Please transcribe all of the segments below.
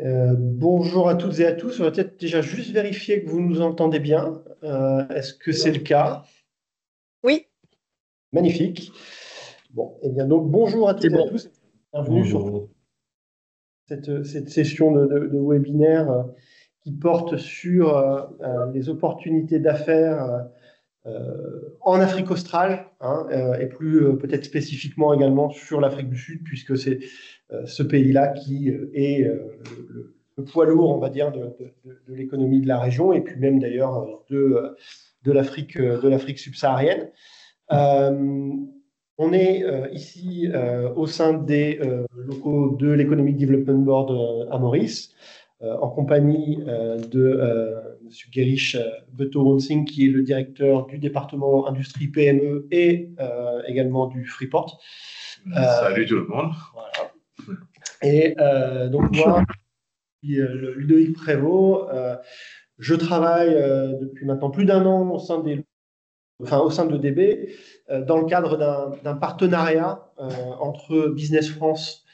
Bonjour à toutes et à tous. On va peut-être déjà juste vérifier que vous nous entendez bien. Est-ce que c'est le cas? Oui, Magnifique. Bon, eh bien donc bonjour à c'est toutes et à bon. tous. Bienvenue sur Bonjour. cette session de webinaire qui porte sur les opportunités d'affaires en Afrique australe, hein, et plus peut-être spécifiquement également sur l'Afrique du Sud, puisque c'est ce pays-là qui est le poids lourd, on va dire, de l'économie de la région, et puis même d'ailleurs de l'Afrique subsaharienne. Euh, on est ici au sein des locaux de l'Economic Development Board à Maurice, en compagnie de M. Gerish Beto-Ronsing, qui est le directeur du département industrie PME et également du Freeport. Salut tout le monde. Voilà. Et donc moi, je suis Ludovic Prévost. Je travaille depuis maintenant plus d'un an au sein de DB, dans le cadre d'un partenariat entre Business France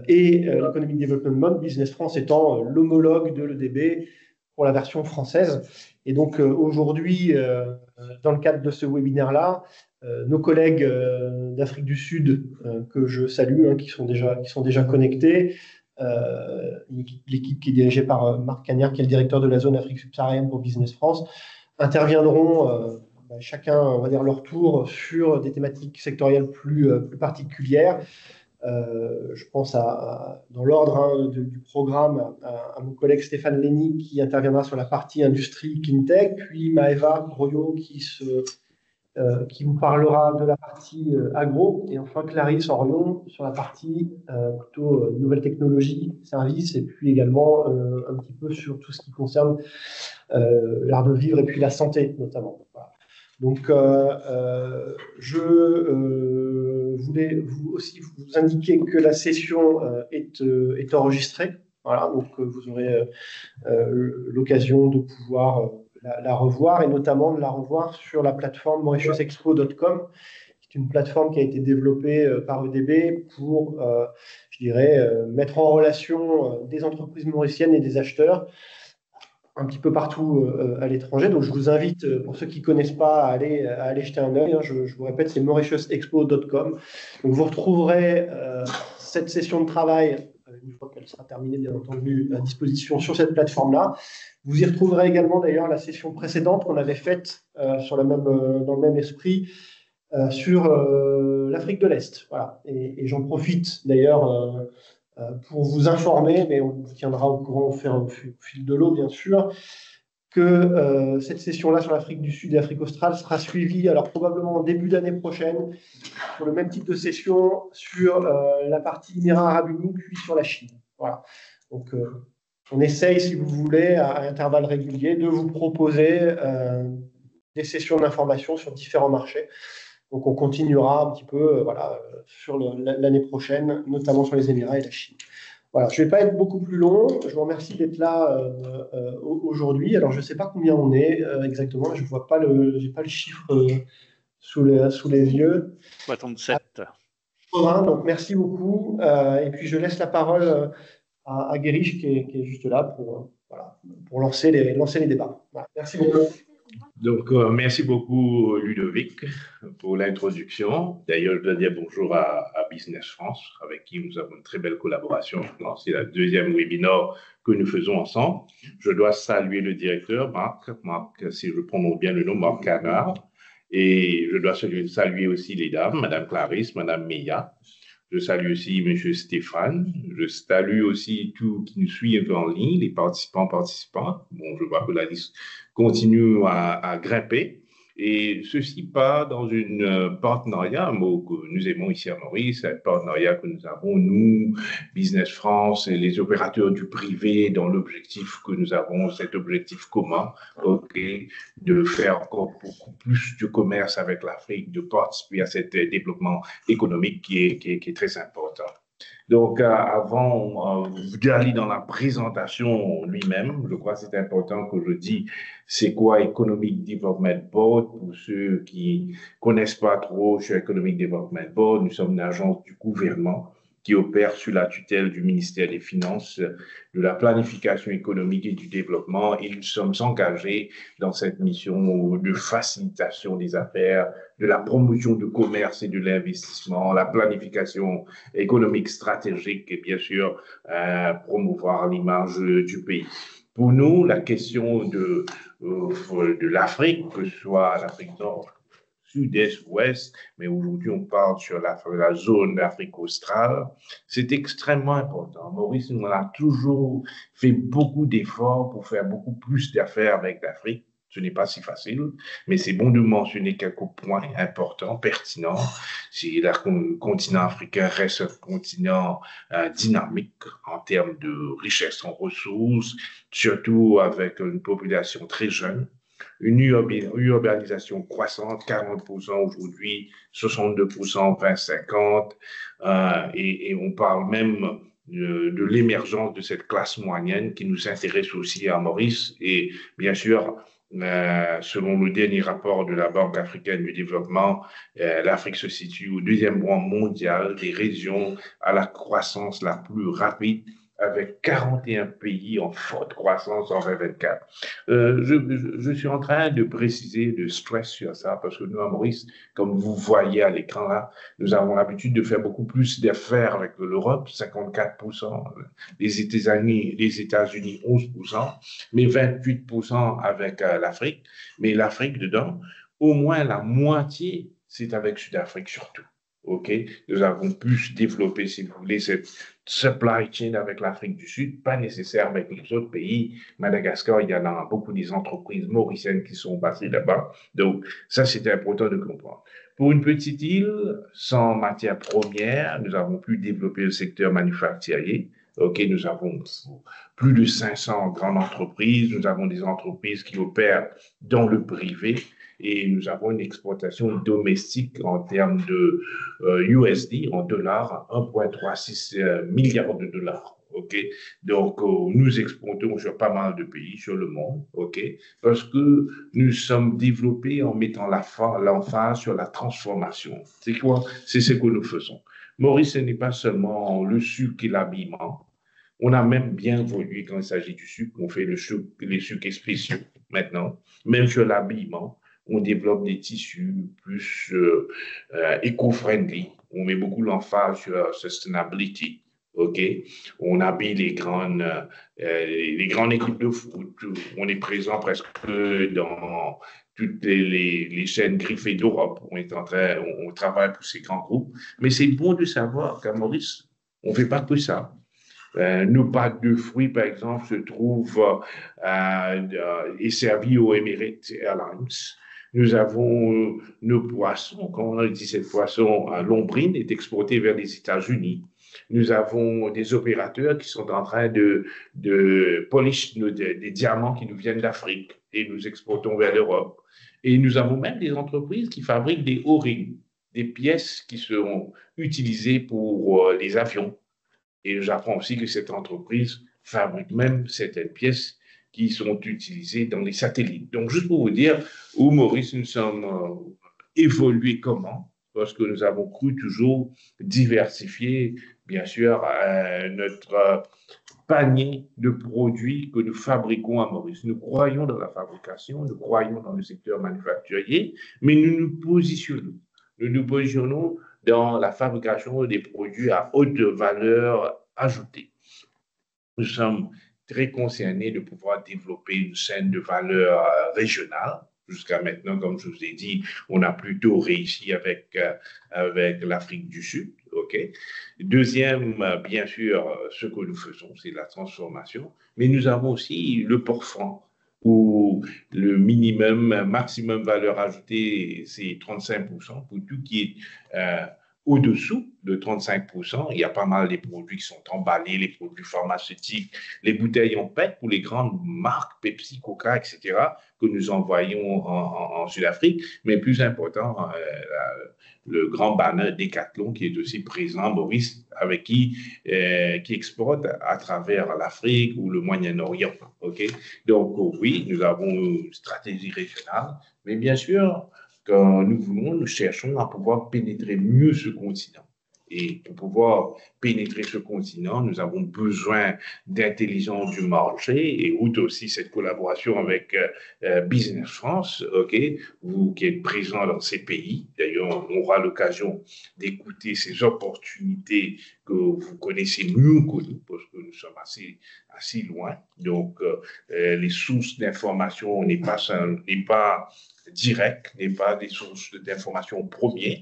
et l'Economic Development Board, Business France étant l'homologue de l'EDB pour la version française. Et donc aujourd'hui, dans le cadre de ce webinaire-là, nos collègues d'Afrique du Sud, que je salue, hein, qui sont déjà connectés, l'équipe qui est dirigée par Marc Cagnard, qui est le directeur de la zone Afrique subsaharienne pour Business France, interviendront chacun, on va dire, leur tour sur des thématiques sectorielles plus particulières. Je pense dans l'ordre du programme à mon collègue Stéphane Lenny qui interviendra sur la partie industrie clean tech, puis Maëva Groyo qui vous parlera de la partie agro, et enfin Clarisse Orion sur la partie plutôt nouvelles technologies, services, et puis également un petit peu sur tout ce qui concerne l'art de vivre et puis la santé notamment. Voilà. Donc, je voulais aussi vous indiquer que la session est enregistrée. Voilà, donc vous aurez l'occasion de pouvoir la revoir et notamment de la revoir sur la plateforme mauritiusexpo.com, qui est une plateforme qui a été développée par EDB pour, je dirais, mettre en relation des entreprises mauriciennes et des acheteurs un petit peu partout à l'étranger. Donc, je vous invite, pour ceux qui ne connaissent pas, à aller jeter un œil. Hein. Je vous répète, c'est mauritiusexpo.com. Donc, vous retrouverez cette session de travail, une fois qu'elle sera terminée, bien entendu, à disposition sur cette plateforme-là. Vous y retrouverez également, d'ailleurs, la session précédente qu'on avait faite dans le même esprit sur l'Afrique de l'Est. Voilà. Et j'en profite, d'ailleurs, pour vous informer, mais on vous tiendra au courant au fil de l'eau, bien sûr, que cette session-là sur l'Afrique du Sud et l'Afrique australe sera suivie, alors probablement en début d'année prochaine, sur le même type de session sur la partie Émirats arabes unis, puis sur la Chine. Voilà. Donc, on essaye, si vous voulez, à intervalles réguliers, de vous proposer des sessions d'information sur différents marchés. Donc, on continuera un petit peu sur l'année prochaine, notamment sur les Émirats et la Chine. Voilà, je ne vais pas être beaucoup plus long. Je vous remercie d'être là aujourd'hui. Alors, je ne sais pas combien on est exactement. Je vois pas j'ai pas le chiffre sous les yeux. 67. Donc, merci beaucoup. Et puis, je laisse la parole à Guériche qui est juste là pour lancer les débats. Voilà, merci beaucoup. Donc, merci beaucoup, Ludovic, pour l'introduction. D'ailleurs, je dois dire bonjour à Business France, avec qui nous avons une très belle collaboration. C'est la deuxième webinaire que nous faisons ensemble. Je dois saluer le directeur, Marc, si je prononce bien le nom, Marc Canard. Et je dois saluer aussi les dames, Madame Clarisse, Madame Meya. Je salue aussi M. Stéphane. Je salue aussi tous qui nous suivent en ligne, les participants. Bon, je vois que la liste continue à grimper. Et ceci pas dans une partenariat, un mot que nous aimons ici à Maurice, un partenariat que nous avons, nous, Business France et les opérateurs du privé, dans l'objectif que nous avons, cet objectif commun, de faire encore beaucoup plus de commerce avec l'Afrique, de participer à ce développement économique qui est très important. Donc, avant d'aller dans la présentation lui-même, je crois que c'est important que je dise c'est quoi Economic Development Board. Pour ceux qui ne connaissent pas trop sur Economic Development Board, nous sommes une agence du gouvernement qui opère sous la tutelle du ministère des Finances, de la planification économique et du développement, et nous sommes engagés dans cette mission de facilitation des affaires, de la promotion du commerce et de l'investissement, la planification économique stratégique et bien sûr promouvoir l'image du pays. Pour nous, la question de l'Afrique, que ce soit l'Afrique Nord, Sud-Est, Ouest, mais aujourd'hui on parle sur la zone d'Afrique australe, c'est extrêmement important. Maurice, on a toujours fait beaucoup d'efforts pour faire beaucoup plus d'affaires avec l'Afrique. Ce n'est pas si facile, mais c'est bon de mentionner quelques points importants, pertinents. Si le continent africain reste un continent dynamique en termes de richesse en ressources, surtout avec une population très jeune, une urbanisation croissante, 40% aujourd'hui, 62% en 2050, et on parle même de l'émergence de cette classe moyenne qui nous intéresse aussi à Maurice. Et bien sûr, selon le dernier rapport de la Banque africaine du développement, l'Afrique se situe au deuxième rang mondial des régions à la croissance la plus rapide, avec 41 pays en forte croissance en 2024. Je suis en train de préciser, de stress sur ça, parce que nous, à Maurice, comme vous voyez à l'écran là, nous avons l'habitude de faire beaucoup plus d'affaires avec l'Europe, 54%, les États-Unis 11%, mais 28% avec l'Afrique. Mais l'Afrique, dedans, au moins la moitié, c'est avec Sud-Afrique surtout. OK? Nous avons pu développer, si vous voulez, cette supply chain avec l'Afrique du Sud, pas nécessaire avec les autres pays. Madagascar, il y en a beaucoup des entreprises mauriciennes qui sont basées là-bas. Donc, ça, c'était important de comprendre. Pour une petite île sans matières premières, nous avons pu développer le secteur manufacturier. OK, nous avons plus de 500 grandes entreprises. Nous avons des entreprises qui opèrent dans le privé. Et nous avons une exportation domestique en termes de USD, en dollars, 1,36 milliard de dollars. OK? Donc, nous exportons sur pas mal de pays sur le monde. OK? Parce que nous sommes développés en mettant l'emphase sur la transformation. C'est quoi? C'est ce que nous faisons. Maurice, ce n'est pas seulement le sucre et l'habillement. On a même bien évolué quand il s'agit du sucre. On fait les sucres spéciaux maintenant, même sur l'habillement. On développe des tissus plus éco-friendly. On met beaucoup l'emphase sur sustainability. OK? On habille les grandes équipes de foot. On est présent presque dans toutes les chaînes griffées d'Europe. On travaille pour ces grands groupes. Mais c'est bon de savoir qu'à Maurice, on ne fait pas que ça. Nos pâtes de fruits, par exemple, se trouvent et servis aux Emirates Airlines. Nous avons nos poissons, quand on dit ces poissons, Lombrine est exporté vers les États-Unis. Nous avons des opérateurs qui sont en train de polish des diamants qui nous viennent d'Afrique et nous exportons vers l'Europe. Et nous avons même des entreprises qui fabriquent des O-rings, des pièces qui seront utilisées pour les avions. Et j'apprends aussi que cette entreprise fabrique même certaines pièces qui sont utilisées dans les satellites. Donc, juste pour vous dire où, Maurice, nous sommes évolués comment, parce que nous avons cru toujours diversifier, bien sûr, notre panier de produits que nous fabriquons à Maurice. Nous croyons dans la fabrication, nous croyons dans le secteur manufacturier, mais nous nous positionnons. Nous nous positionnons dans la fabrication des produits à haute valeur ajoutée. Nous sommes très concernés de pouvoir développer une chaîne de valeur régionale. Jusqu'à maintenant, comme je vous ai dit, on a plutôt réussi avec l'Afrique du Sud. Okay? Deuxième, bien sûr, ce que nous faisons, c'est la transformation, mais nous avons aussi le port franc, où le maximum valeur ajoutée, c'est 35%. Pour tout qui est au-dessous de 35%, il y a pas mal de produits qui sont emballés, les produits pharmaceutiques, les bouteilles en PET pour les grandes marques, Pepsi, Coca, etc., que nous envoyons en Sud-Afrique. Mais plus important, le grand banner Decathlon qui est aussi présent, Maurice, avec qui exporte à travers l'Afrique ou le Moyen-Orient. Okay? Donc, oui, nous avons une stratégie régionale, mais bien sûr, quand nous cherchons à pouvoir pénétrer mieux ce continent. Et pour pouvoir pénétrer ce continent, nous avons besoin d'intelligence du marché et outre aussi cette collaboration avec Business France, ok, vous qui êtes présent dans ces pays. D'ailleurs, on aura l'occasion d'écouter ces opportunités que vous connaissez mieux que nous, parce que nous sommes assez loin. Donc, les sources d'information n'est pas direct, n'est pas des sources d'information premières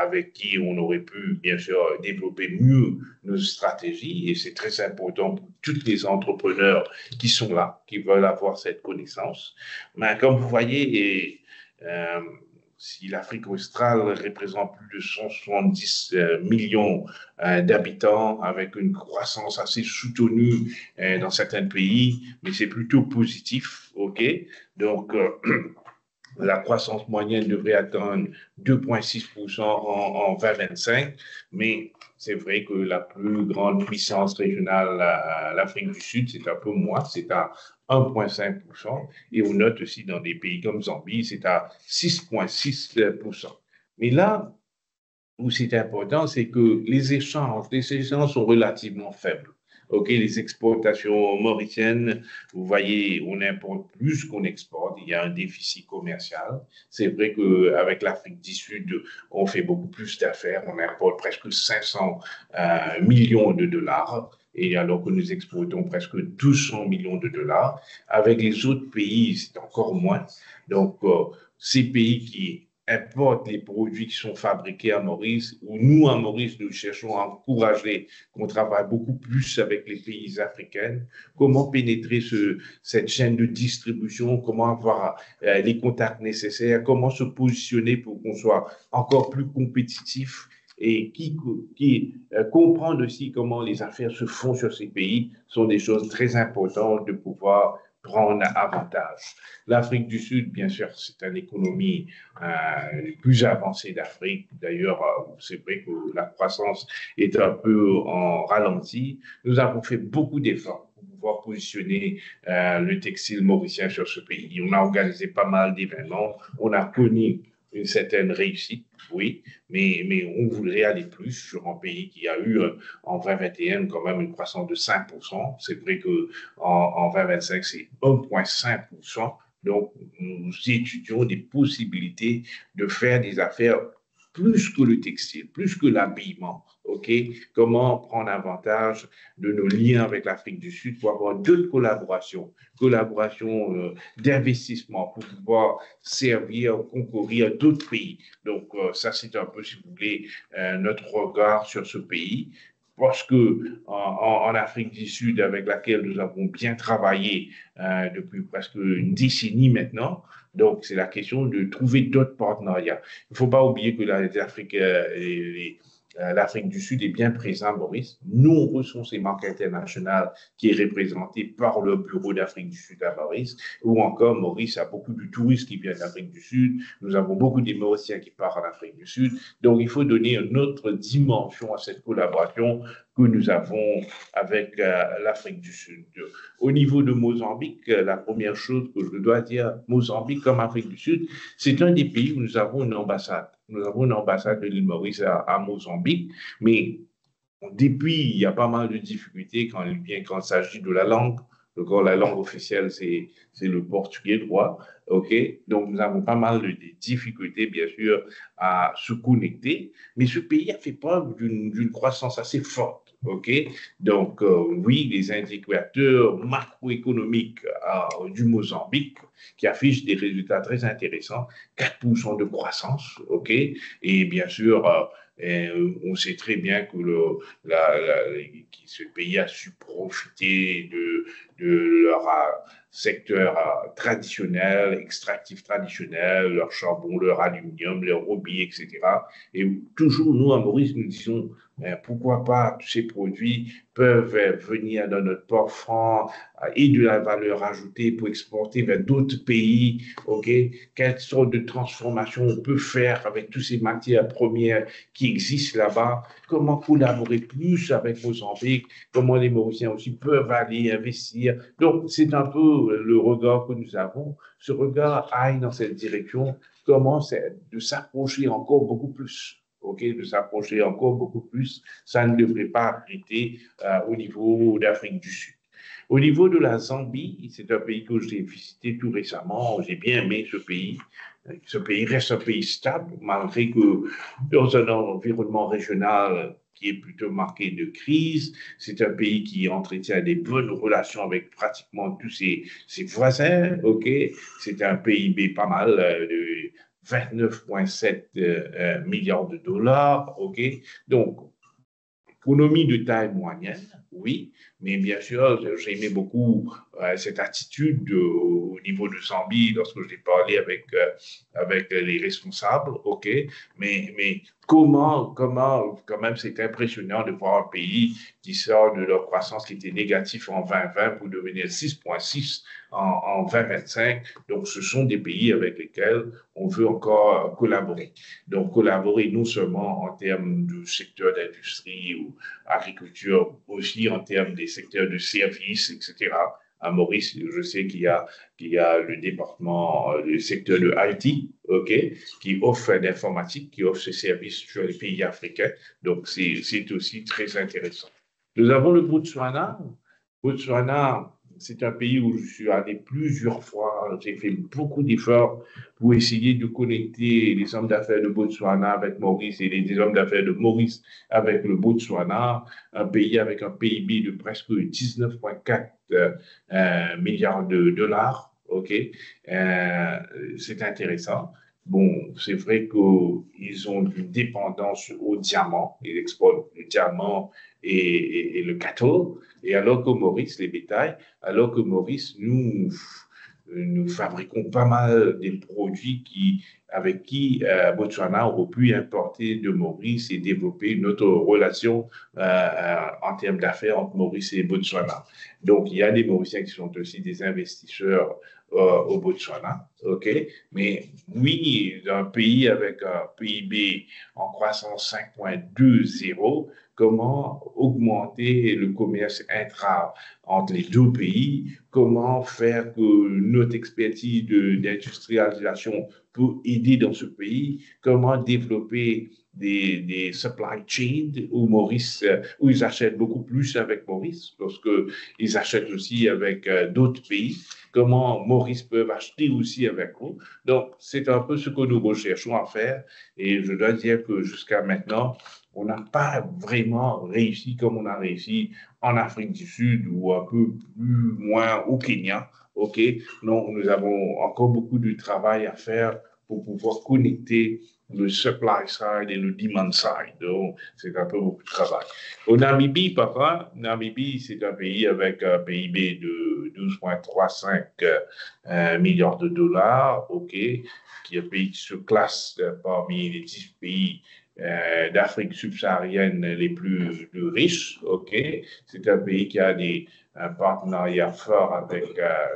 avec qui on aurait pu, bien sûr, développer mieux nos stratégies. Et c'est très important pour tous les entrepreneurs qui sont là, qui veulent avoir cette connaissance. Mais comme vous voyez, si l'Afrique australe représente plus de 170 millions d'habitants avec une croissance assez soutenue dans certains pays, mais c'est plutôt positif, ok? Donc, la croissance moyenne devrait atteindre 2,6% en 2025, mais c'est vrai que la plus grande puissance régionale, l'Afrique du Sud, c'est un peu moins, c'est à 1,5%, et on note aussi dans des pays comme Zambie, c'est à 6,6%. Mais là où c'est important, c'est que les échanges sont relativement faibles. OK, les exportations mauriciennes, vous voyez, on importe plus qu'on exporte. Il y a un déficit commercial. C'est vrai qu'avec l'Afrique du Sud, on fait beaucoup plus d'affaires. On importe presque 500 millions de dollars. Et alors que nous exportons presque 200 millions de dollars. Avec les autres pays, c'est encore moins. Donc, ces pays qui importent les produits qui sont fabriqués à Maurice, où nous, à Maurice, nous cherchons à encourager qu'on travaille beaucoup plus avec les pays africains. Comment pénétrer cette chaîne de distribution, comment avoir les contacts nécessaires, comment se positionner pour qu'on soit encore plus compétitif et qui comprendre aussi comment les affaires se font sur ces pays sont des choses très importantes de pouvoir prendre avantage. L'Afrique du Sud, bien sûr, c'est une économie plus avancée d'Afrique. D'ailleurs, c'est vrai que la croissance est un peu en ralenti. Nous avons fait beaucoup d'efforts pour pouvoir positionner le textile mauricien sur ce pays. On a organisé pas mal d'événements. On a connu une certaine réussite, oui, mais on voudrait aller plus sur un pays qui a eu en 2021 quand même une croissance de 5%. C'est vrai qu'en 2025, c'est 1,5%. Donc, nous étudions des possibilités de faire des affaires plus que le textile, plus que l'habillement. OK? Comment prendre avantage de nos liens avec l'Afrique du Sud pour avoir d'autres collaborations d'investissement pour pouvoir servir, concourir à d'autres pays. Donc, ça, c'est un peu, si vous voulez, notre regard sur ce pays. Parce que en Afrique du Sud, avec laquelle nous avons bien travaillé depuis presque une décennie maintenant, donc c'est la question de trouver d'autres partenariats. Il ne faut pas oublier que l'Afrique du Sud est bien présente, Maurice. Nous, on reçoit ces marques internationales qui est représentée par le Bureau d'Afrique du Sud à Maurice, ou encore Maurice a beaucoup de touristes qui viennent d'Afrique du Sud. Nous avons beaucoup de Mauriciens qui partent en Afrique du Sud. Donc, il faut donner une autre dimension à cette collaboration que nous avons avec l'Afrique du Sud. Au niveau de Mozambique, la première chose que je dois dire, Mozambique comme Afrique du Sud, c'est un des pays où nous avons une ambassade. Nous avons une ambassade de l'île Maurice à Mozambique, mais depuis, il y a pas mal de difficultés quand il s'agit de la langue. Donc, la langue officielle, c'est le portugais droit. OK? Donc, nous avons pas mal de difficultés, bien sûr, à se connecter. Mais ce pays a fait preuve d'une croissance assez forte. OK? Donc, oui, les indicateurs macroéconomiques du Mozambique qui affichent des résultats très intéressants, 4% de croissance. OK? Et bien sûr, on sait très bien que ce pays a su profiter de leur secteur traditionnel, extractif traditionnel, leur charbon, leur aluminium, leur rubis, etc. Et toujours, nous, à Maurice, nous disons, pourquoi pas tous ces produits peuvent venir dans notre port franc et de la valeur ajoutée pour exporter vers d'autres pays. OK? Quelle sorte de transformation on peut faire avec toutes ces matières premières qui existent là-bas? Comment collaborer plus avec Mozambique? Comment les Mauriciens aussi peuvent aller investir? Donc, c'est un peu le regard que nous avons. Ce regard aille dans cette direction. Comment c'est de s'approcher encore beaucoup plus ok, de s'approcher encore beaucoup plus. Ça ne devrait pas arrêter au niveau d'Afrique du Sud. Au niveau de la Zambie, c'est un pays que j'ai visité tout récemment. J'ai bien aimé ce pays. Ce pays reste un pays stable, malgré que dans un environnement régional qui est plutôt marqué de crise, c'est un pays qui entretient des bonnes relations avec pratiquement tous ses voisins. Ok, c'est un PIB pas mal de 29,7 milliards de dollars. Ok, donc économie de taille moyenne, oui, mais bien sûr, j'aimais beaucoup cette attitude au niveau de Zambie lorsque j'ai parlé avec les responsables, ok, mais quand même, c'est impressionnant de voir un pays qui sort de leur croissance qui était négative en 2020 pour devenir 6,6 en 2025. Donc, ce sont des pays avec lesquels on veut encore collaborer. Donc, collaborer non seulement en termes de secteur d'industrie ou agriculture, aussi en termes des secteurs de services, etc. À Maurice, je sais qu'il y a le département, le secteur de IT, OK, qui offre l'informatique, qui offre ce service sur les pays africains. Donc, c'est aussi très intéressant. Nous avons le Botswana. Botswana, c'est un pays où je suis allé plusieurs fois. J'ai fait beaucoup d'efforts pour essayer de connecter les hommes d'affaires de Botswana avec Maurice et les hommes d'affaires de Maurice avec le Botswana, un pays avec un PIB de presque 19,4 milliards de dollars. OK, c'est intéressant. Bon, c'est vrai qu'ils ont une dépendance au diamant. Ils exportent le diamant et le catho. Et alors que Maurice, les bétails, alors que Maurice, nous fabriquons pas mal des produits avec qui Botswana aurait pu importer de Maurice et développer une autre relation en termes d'affaires entre Maurice et Botswana. Donc, il y a des Mauriciens qui sont aussi des investisseurs au Botswana, ok? Mais oui, un pays avec un PIB en croissance 5,20, comment augmenter le commerce entre les deux pays, comment faire que notre expertise d'industrialisation peut aider dans ce pays, comment développer des supply chains où ils achètent beaucoup plus avec Maurice, parce qu'ils achètent aussi avec d'autres pays, comment Maurice peut acheter aussi avec nous. Donc, c'est un peu ce que nous recherchons à faire, et je dois dire que jusqu'à maintenant, on n'a pas vraiment réussi comme on a réussi en Afrique du Sud ou un peu plus moins au Kenya. OK? Non, nous avons encore beaucoup de travail à faire pour pouvoir connecter le supply side et le demand side. Donc, c'est un peu beaucoup de travail. Au Namibie, papa, Namibie, c'est un pays avec un PIB de 12,35 milliards de dollars, OK, qui est un pays qui se classe parmi les 10 pays d'Afrique subsaharienne les plus riches, ok. C'est un pays qui a un partenariat fort avec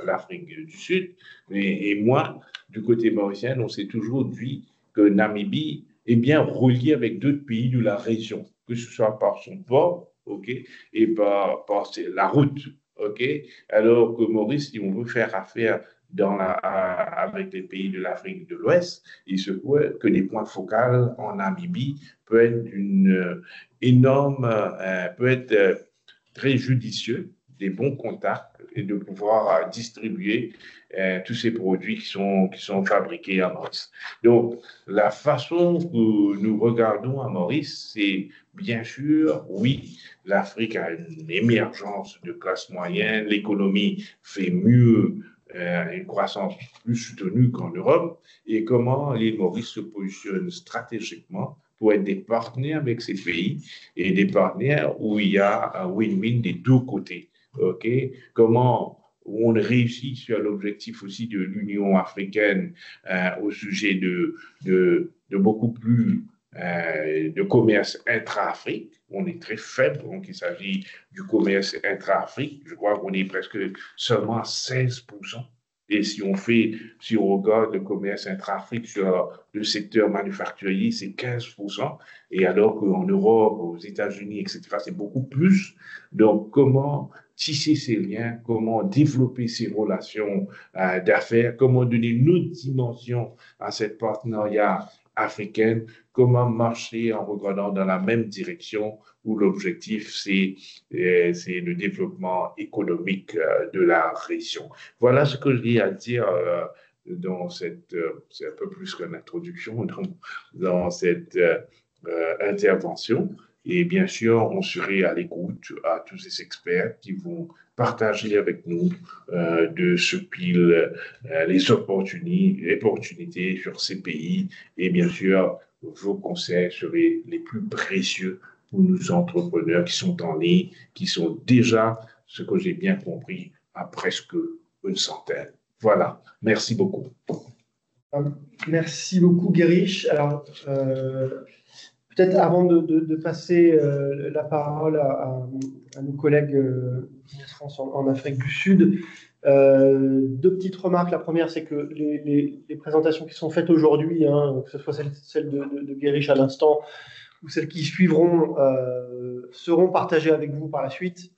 l'Afrique du Sud. Et moi, du côté mauricien, on s'est toujours dit que Namibie est bien reliée avec d'autres pays de la région, que ce soit par son port, ok, et par la route, ok. Alors que Maurice, si on veut faire affaire avec les pays de l'Afrique de l'Ouest, il se peut que des points focaux en Namibie peut être peut être très judicieux, des bons contacts et de pouvoir distribuer tous ces produits qui sont fabriqués à Maurice. Donc, la façon que nous regardons à Maurice, c'est bien sûr, oui, l'Afrique a une émergence de classe moyenne, l'économie fait mieux, une croissance plus soutenue qu'en Europe, et comment l'île Maurice se positionne stratégiquement pour être des partenaires avec ces pays et des partenaires où il y a un win-win des deux côtés. OK? Comment on réussit sur l'objectif aussi de l'Union africaine au sujet de beaucoup plus de commerce intra-Afrique. On est très faible, donc il s'agit du commerce intra-Afrique. Je crois qu'on est presque seulement à 16%. Et si on regarde le commerce intra-Afrique sur le secteur manufacturier, c'est 15%. Et alors qu'en Europe, aux États-Unis, etc., c'est beaucoup plus. Donc, comment tisser ces liens, comment développer ces relations d'affaires, comment donner une autre dimension à cette partenariat africaine, comment marcher en regardant dans la même direction où l'objectif, c'est le développement économique de la région. Voilà ce que j'ai à dire dans cette, c'est un peu plus qu'une introduction, dans cette intervention. Et bien sûr, on serait à l'écoute à tous ces experts qui vont partager avec nous de ce qu'ils les opportunités sur ces pays. Et bien sûr, vos conseils seraient les plus précieux pour nos entrepreneurs qui sont en ligne, qui sont déjà, ce que j'ai bien compris, à presque une centaine. Voilà, merci beaucoup. Merci beaucoup, Guérich. Alors, peut-être avant de passer la parole à nos collègues Business France en Afrique du Sud, deux petites remarques. La première, c'est que les présentations qui sont faites aujourd'hui, hein, que ce soit celle de Guérich à l'instant ou celles qui suivront, seront partagées avec vous par la suite.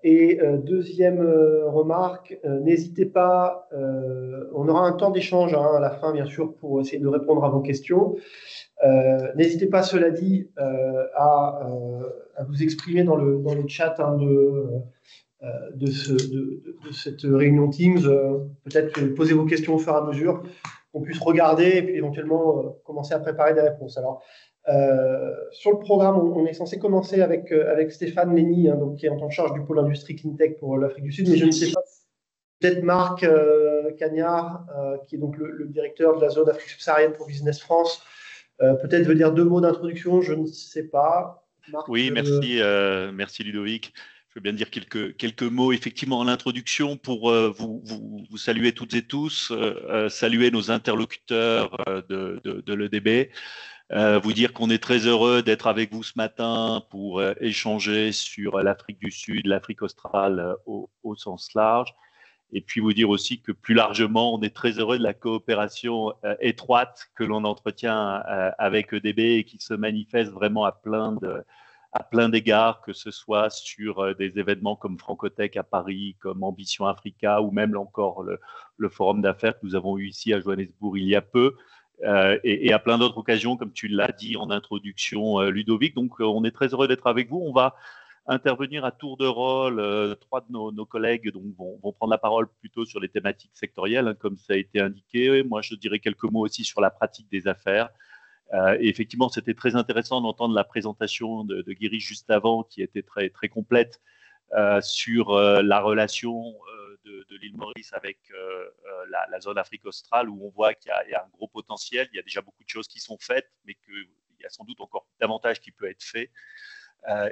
Et deuxième remarque, n'hésitez pas, on aura un temps d'échange à la fin, bien sûr, pour essayer de répondre à vos questions. N'hésitez pas, cela dit, à vous exprimer dans le chat de cette réunion Teams. Peut-être poser vos questions au fur et à mesure, qu'on puisse regarder et puis éventuellement commencer à préparer des réponses. Alors, sur le programme, on est censé commencer avec Stéphane Lenny, hein, donc, qui est en charge du pôle industrie cleantech pour l'Afrique du Sud, mais je ne sais pas, peut-être Marc Cagnard, qui est donc le directeur de la zone Afrique subsaharienne pour Business France, peut-être veut dire deux mots d'introduction, je ne sais pas. Marc, oui, merci Ludovic. Je veux bien dire quelques mots effectivement en l'introduction pour vous saluer toutes et tous, saluer nos interlocuteurs de l'EDB. Vous dire qu'on est très heureux d'être avec vous ce matin pour échanger sur l'Afrique du Sud, l'Afrique australe au sens large. Et puis vous dire aussi que plus largement, on est très heureux de la coopération étroite que l'on entretient avec EDB et qui se manifeste vraiment à plein d'égards, que ce soit sur des événements comme Francotech à Paris, comme Ambition Africa, ou même encore le forum d'affaires que nous avons eu ici à Johannesburg il y a peu. Et à plein d'autres occasions, comme tu l'as dit en introduction, Ludovic. Donc, on est très heureux d'être avec vous. On va intervenir à tour de rôle. Trois de nos collègues vont prendre la parole plutôt sur les thématiques sectorielles, hein, comme ça a été indiqué. Moi, je dirais quelques mots aussi sur la pratique des affaires. Et effectivement, c'était très intéressant d'entendre la présentation de Guérich juste avant, qui était très, très complète sur la relation de l'île Maurice avec la zone Afrique australe, où on voit qu'il y a un gros potentiel. Il y a déjà beaucoup de choses qui sont faites, mais qu'il y a sans doute encore davantage qui peut être fait.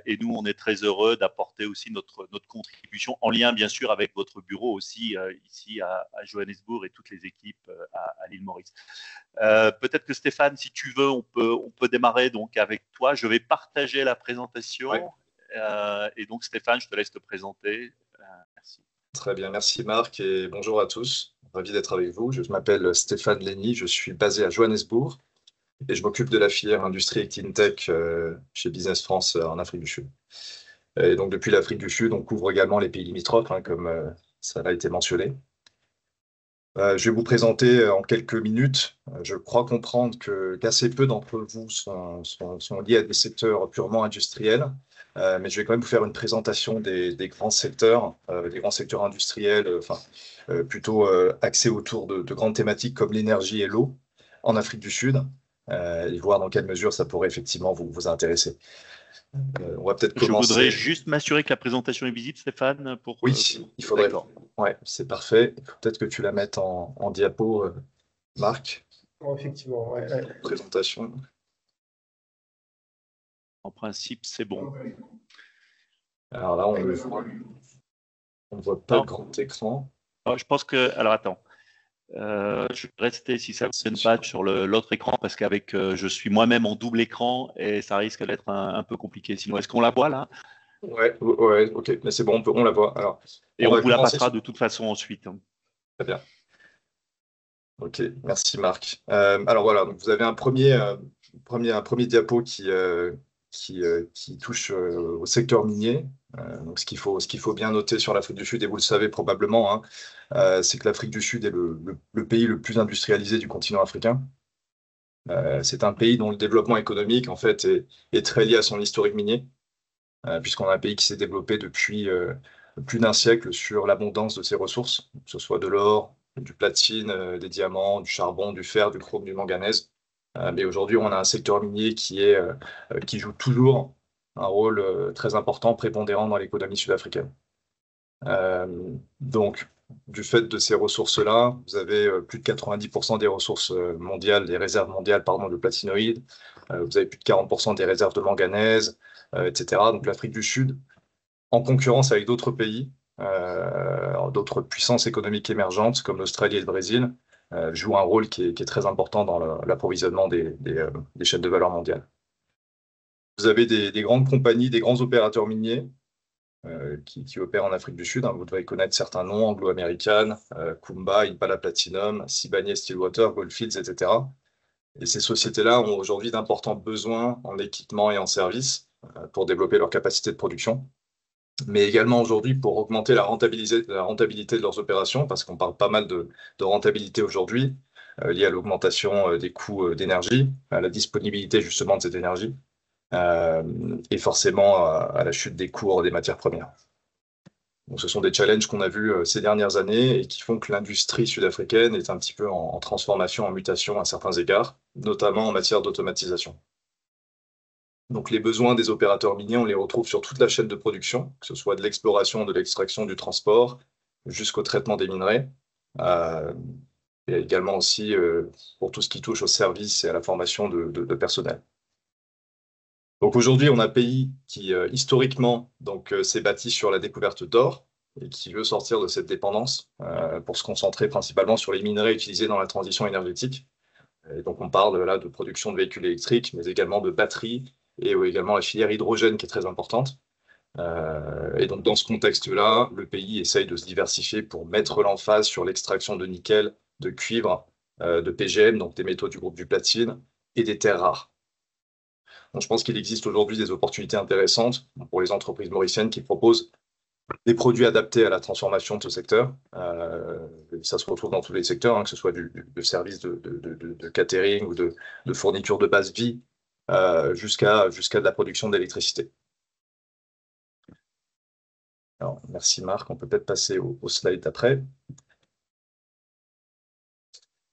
Et nous, on est très heureux d'apporter aussi notre contribution, en lien bien sûr avec votre bureau aussi, ici à Johannesburg et toutes les équipes à l'île Maurice. Peut-être que Stéphane, si tu veux, on peut démarrer donc avec toi. Je vais partager la présentation. Ouais. Et donc Stéphane, je te laisse te présenter. Merci. Très bien, merci Marc et bonjour à tous. Ravi d'être avec vous. Je m'appelle Stéphane Lenny, je suis basé à Johannesburg et je m'occupe de la filière industrie et cleantech chez Business France en Afrique du Sud. Et donc depuis l'Afrique du Sud, on couvre également les pays limitrophes, hein, comme ça a été mentionné. Je vais vous présenter en quelques minutes. Je crois comprendre qu'assez peu d'entre vous sont liés à des secteurs purement industriels. Mais je vais quand même vous faire une présentation des grands secteurs industriels, plutôt axés autour de grandes thématiques comme l'énergie et l'eau en Afrique du Sud, et voir dans quelle mesure ça pourrait effectivement vous intéresser. On va peut-être commencer. Je voudrais juste m'assurer que la présentation est visible, Stéphane. Oui, il faudrait. Ouais, c'est parfait. Il faut peut-être que tu la mettes en diapo, Marc. Oh, effectivement, ouais. Présentation. En principe, c'est bon. Alors là, on le voit. On ne voit pas le grand écran. Alors, je pense que... Alors, attends. Je vais rester, si ça ne fonctionne pas, sur l'autre écran, parce qu'avec je suis moi-même en double écran et ça risque d'être un peu compliqué. Sinon, est-ce qu'on la voit là? Ouais, ok. Mais c'est bon, on la voit. Alors, et on vous la passera de toute façon ensuite. Très bien. Ok, merci Marc. Alors voilà, donc vous avez un premier diapo qui touche au secteur minier. Donc ce qu'il faut bien noter sur l'Afrique du Sud, et vous le savez probablement, hein, c'est que l'Afrique du Sud est le pays le plus industrialisé du continent africain. C'est un pays dont le développement économique, en fait, est très lié à son historique minier, puisqu'on a un pays qui s'est développé depuis plus d'un siècle sur l'abondance de ses ressources, que ce soit de l'or, du platine, des diamants, du charbon, du fer, du chrome, du manganèse. Mais aujourd'hui, on a un secteur minier qui joue toujours un rôle très important, prépondérant dans l'économie sud-africaine. Donc, du fait de ces ressources-là, vous avez plus de 90% des ressources mondiales, des réserves mondiales, pardon, de platinoïdes. Vous avez plus de 40% des réserves de manganèse, etc. Donc, l'Afrique du Sud, en concurrence avec d'autres pays, d'autres puissances économiques émergentes comme l'Australie et le Brésil, joue un rôle qui est très important dans l'approvisionnement des chaînes de valeur mondiales. Vous avez des grandes compagnies, des grands opérateurs miniers qui opèrent en Afrique du Sud. Vous devez connaître certains noms, Anglo-American, Kumba, Impala Platinum, Sibanye Stillwater, Goldfields, etc. Et ces sociétés-là ont aujourd'hui d'importants besoins en équipement et en services pour développer leur capacité de production, mais également aujourd'hui pour augmenter la rentabilité de leurs opérations, parce qu'on parle pas mal de rentabilité aujourd'hui, liée à l'augmentation des coûts d'énergie, à la disponibilité justement de cette énergie, et forcément à la chute des cours des matières premières. Donc, ce sont des challenges qu'on a vus ces dernières années et qui font que l'industrie sud-africaine est un petit peu en transformation, en mutation à certains égards, notamment en matière d'automatisation. Donc, les besoins des opérateurs miniers, on les retrouve sur toute la chaîne de production, que ce soit de l'exploration, de l'extraction, du transport, jusqu'au traitement des minerais, et également aussi pour tout ce qui touche aux services et à la formation de personnel. Donc aujourd'hui, on a un pays qui historiquement s'est bâti sur la découverte d'or et qui veut sortir de cette dépendance pour se concentrer principalement sur les minerais utilisés dans la transition énergétique. Et donc on parle là de production de véhicules électriques, mais également de batteries et également la filière hydrogène qui est très importante. Et donc dans ce contexte-là, le pays essaye de se diversifier pour mettre l'emphase sur l'extraction de nickel, de cuivre, de PGM, donc des métaux du groupe du platine, et des terres rares. Donc, je pense qu'il existe aujourd'hui des opportunités intéressantes pour les entreprises mauriciennes qui proposent des produits adaptés à la transformation de ce secteur. Ça se retrouve dans tous les secteurs, que ce soit du service de catering ou de fourniture de base vie jusqu'à de la production d'électricité. Alors, merci Marc, on peut peut-être passer au slide d'après.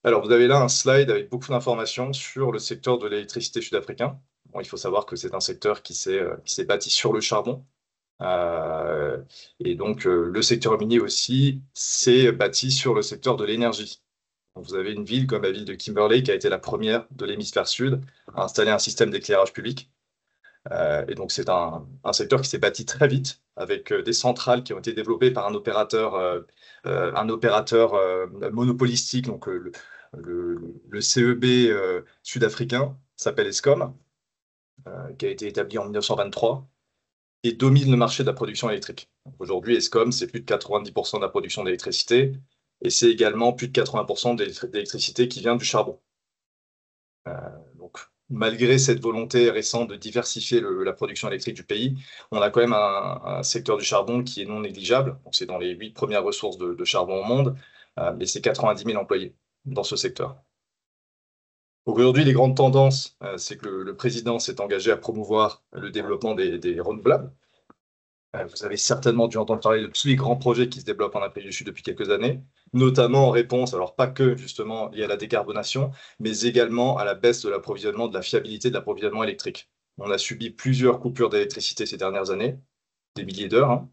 Alors, vous avez là un slide avec beaucoup d'informations sur le secteur de l'électricité sud-africain. Bon, il faut savoir que c'est un secteur qui s'est bâti sur le charbon. Et donc, le secteur minier aussi s'est bâti sur le secteur de l'énergie. Vous avez une ville comme la ville de Kimberley qui a été la première de l'hémisphère sud à installer un système d'éclairage public. Et donc, c'est un secteur qui s'est bâti très vite avec des centrales qui ont été développées par un opérateur monopolistique, donc le CEB sud-africain s'appelle Eskom, qui a été établi en 1923 et domine le marché de la production électrique. Aujourd'hui, Eskom, c'est plus de 90% de la production d'électricité et c'est également plus de 80% d'électricité qui vient du charbon. Donc, malgré cette volonté récente de diversifier la production électrique du pays, on a quand même un secteur du charbon qui est non négligeable. C'est dans les 8 premières ressources de charbon au monde, mais c'est 90 000 employés dans ce secteur. Aujourd'hui, les grandes tendances, c'est que le président s'est engagé à promouvoir le développement des renouvelables. Vous avez certainement dû entendre parler de tous les grands projets qui se développent en Afrique du Sud depuis quelques années, notamment en réponse, alors pas que justement lié à la décarbonation, mais également à la baisse de l'approvisionnement, de la fiabilité de l'approvisionnement électrique. On a subi plusieurs coupures d'électricité ces dernières années, des milliers d'heures.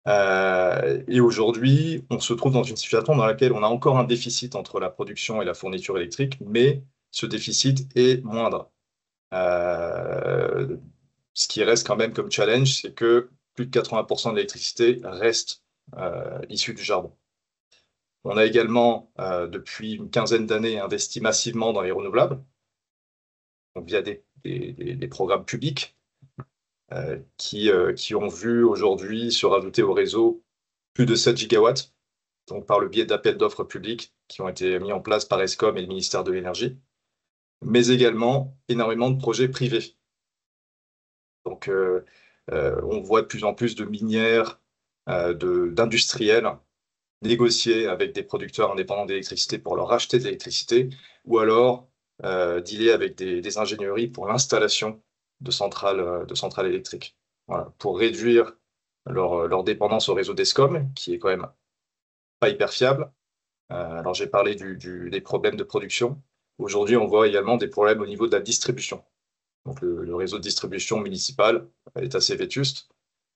Et aujourd'hui, on se trouve dans une situation dans laquelle on a encore un déficit entre la production et la fourniture électrique, mais ce déficit est moindre. Ce qui reste quand même comme challenge, c'est que plus de 80% de l'électricité reste issue du charbon. On a également, depuis une quinzaine d'années, investi massivement dans les renouvelables, donc via des programmes publics qui ont vu aujourd'hui se rajouter au réseau plus de 7 gigawatts, donc par le biais d'appels d'offres publics qui ont été mis en place par Eskom et le ministère de l'Énergie, mais également énormément de projets privés. Donc, on voit de plus en plus de minières, d'industriels négocier avec des producteurs indépendants d'électricité pour leur acheter de l'électricité, ou alors dealer avec des ingénieries pour l'installation de centrales électriques, voilà, pour réduire leur dépendance au réseau d'Escom, qui est quand même pas hyper fiable. Alors, j'ai parlé des problèmes de production. Aujourd'hui, on voit également des problèmes au niveau de la distribution. Donc, le réseau de distribution municipal est assez vétuste.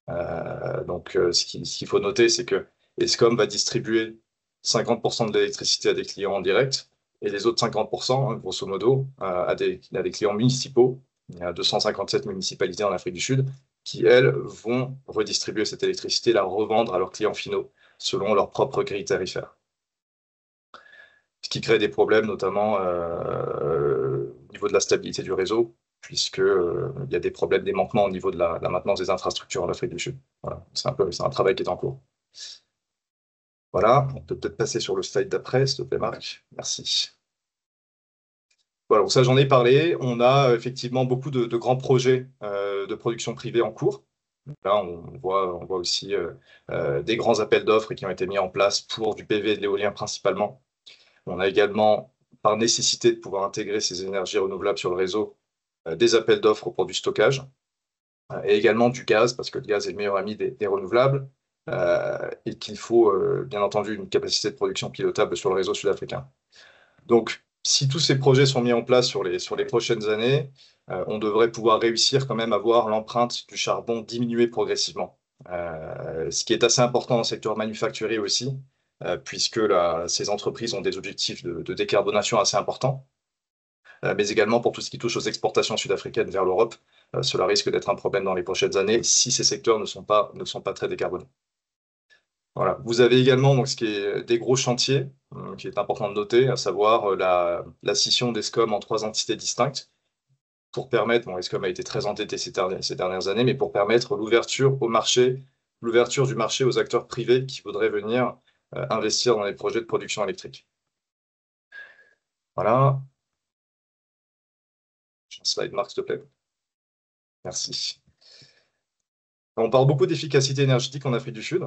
Ce qu'il faut noter, c'est que Escom va distribuer 50% de l'électricité à des clients en direct et les autres 50%, hein, grosso modo, à des clients municipaux. Il y a 257 municipalités en Afrique du Sud qui, elles, vont redistribuer cette électricité, la revendre à leurs clients finaux selon leurs propres grilles tarifaires. Ce qui crée des problèmes, notamment au niveau de la stabilité du réseau, puisqu'il y a des problèmes, des manquements au niveau de la maintenance des infrastructures en Afrique du Sud. Voilà. C'est un travail qui est en cours. Voilà, on peut peut-être passer sur le slide d'après, s'il te plaît, Marc. Merci. Voilà, donc ça, j'en ai parlé. On a effectivement beaucoup de grands projets de production privée en cours. Là, on voit aussi des grands appels d'offres qui ont été mis en place pour du PV et de l'éolien principalement. On a également, par nécessité de pouvoir intégrer ces énergies renouvelables sur le réseau, des appels d'offres pour du stockage et également du gaz, parce que le gaz est le meilleur ami des renouvelables et qu'il faut bien entendu une capacité de production pilotable sur le réseau sud-africain. Donc, si tous ces projets sont mis en place sur les prochaines années, on devrait pouvoir réussir quand même à voir l'empreinte du charbon diminuer progressivement. Ce qui est assez important dans le secteur manufacturier aussi, puisque ces entreprises ont des objectifs de décarbonation assez importants. Mais également pour tout ce qui touche aux exportations sud-africaines vers l'Europe, cela risque d'être un problème dans les prochaines années si ces secteurs ne sont pas très décarbonés. Voilà. Vous avez également donc, ce qui est des gros chantiers, qui est important de noter, à savoir la scission d'Escom en 3 entités distinctes, pour permettre, Escom a été très endetté ces dernières années, mais pour permettre l'ouverture du marché aux acteurs privés qui voudraient venir investir dans les projets de production électrique. Voilà. Un slide, Marc, s'il te plaît. Merci. On parle beaucoup d'efficacité énergétique en Afrique du Sud,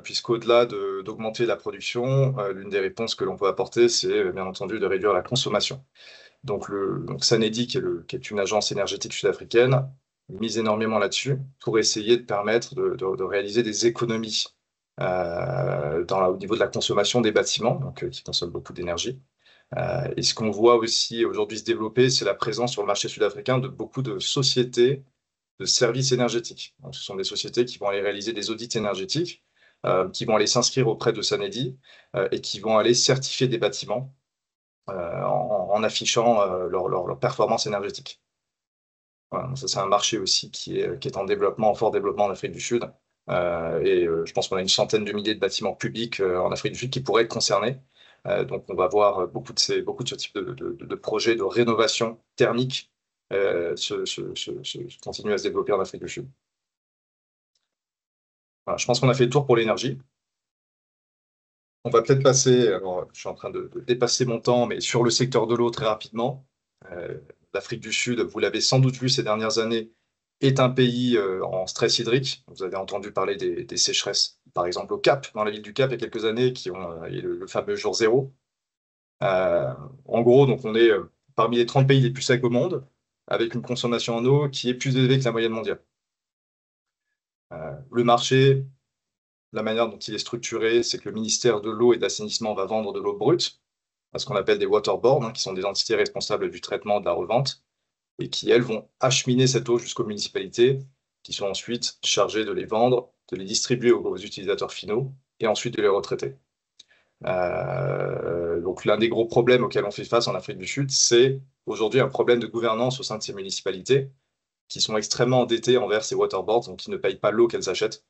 puisqu'au-delà d'augmenter la production, l'une des réponses que l'on peut apporter, c'est bien entendu de réduire la consommation. Donc Sanedi, qui est une agence énergétique sud-africaine, mise énormément là-dessus pour essayer de permettre de réaliser des économies au niveau de la consommation des bâtiments, donc, qui consomment beaucoup d'énergie. Et ce qu'on voit aussi aujourd'hui se développer, c'est la présence sur le marché sud-africain de beaucoup de sociétés de services énergétiques. Donc, ce sont des sociétés qui vont aller réaliser des audits énergétiques, qui vont aller s'inscrire auprès de Sanedi et qui vont aller certifier des bâtiments en affichant leur performance énergétique. Voilà, donc ça, c'est un marché aussi qui est en fort développement en Afrique du Sud. Je pense qu'on a une centaine de milliers de bâtiments publics en Afrique du Sud qui pourraient être concernés. Donc, on va voir beaucoup de ce type de projets de rénovation thermique continuer à se développer en Afrique du Sud. Voilà, je pense qu'on a fait le tour pour l'énergie. On va peut-être passer, alors je suis en train de dépasser mon temps, mais sur le secteur de l'eau très rapidement. L'Afrique du Sud, vous l'avez sans doute vu ces dernières années, est un pays en stress hydrique. Vous avez entendu parler des sécheresses, par exemple au Cap, dans la ville du Cap, il y a quelques années, qui ont le fameux jour zéro. En gros, donc on est parmi les 30 pays les plus secs au monde, avec une consommation en eau qui est plus élevée que la moyenne mondiale. Le marché, la manière dont il est structuré, c'est que le ministère de l'eau et de l'assainissement va vendre de l'eau brute, à ce qu'on appelle des waterboards, qui sont des entités responsables du traitement de la revente, et qui, elles, vont acheminer cette eau jusqu'aux municipalités, qui sont ensuite chargées de les vendre, de les distribuer aux utilisateurs finaux, et ensuite de les retraiter. Donc l'un des gros problèmes auxquels on fait face en Afrique du Sud, c'est aujourd'hui un problème de gouvernance au sein de ces municipalités qui sont extrêmement endettées envers ces waterboards, donc qui ne payent pas l'eau qu'elles achètent.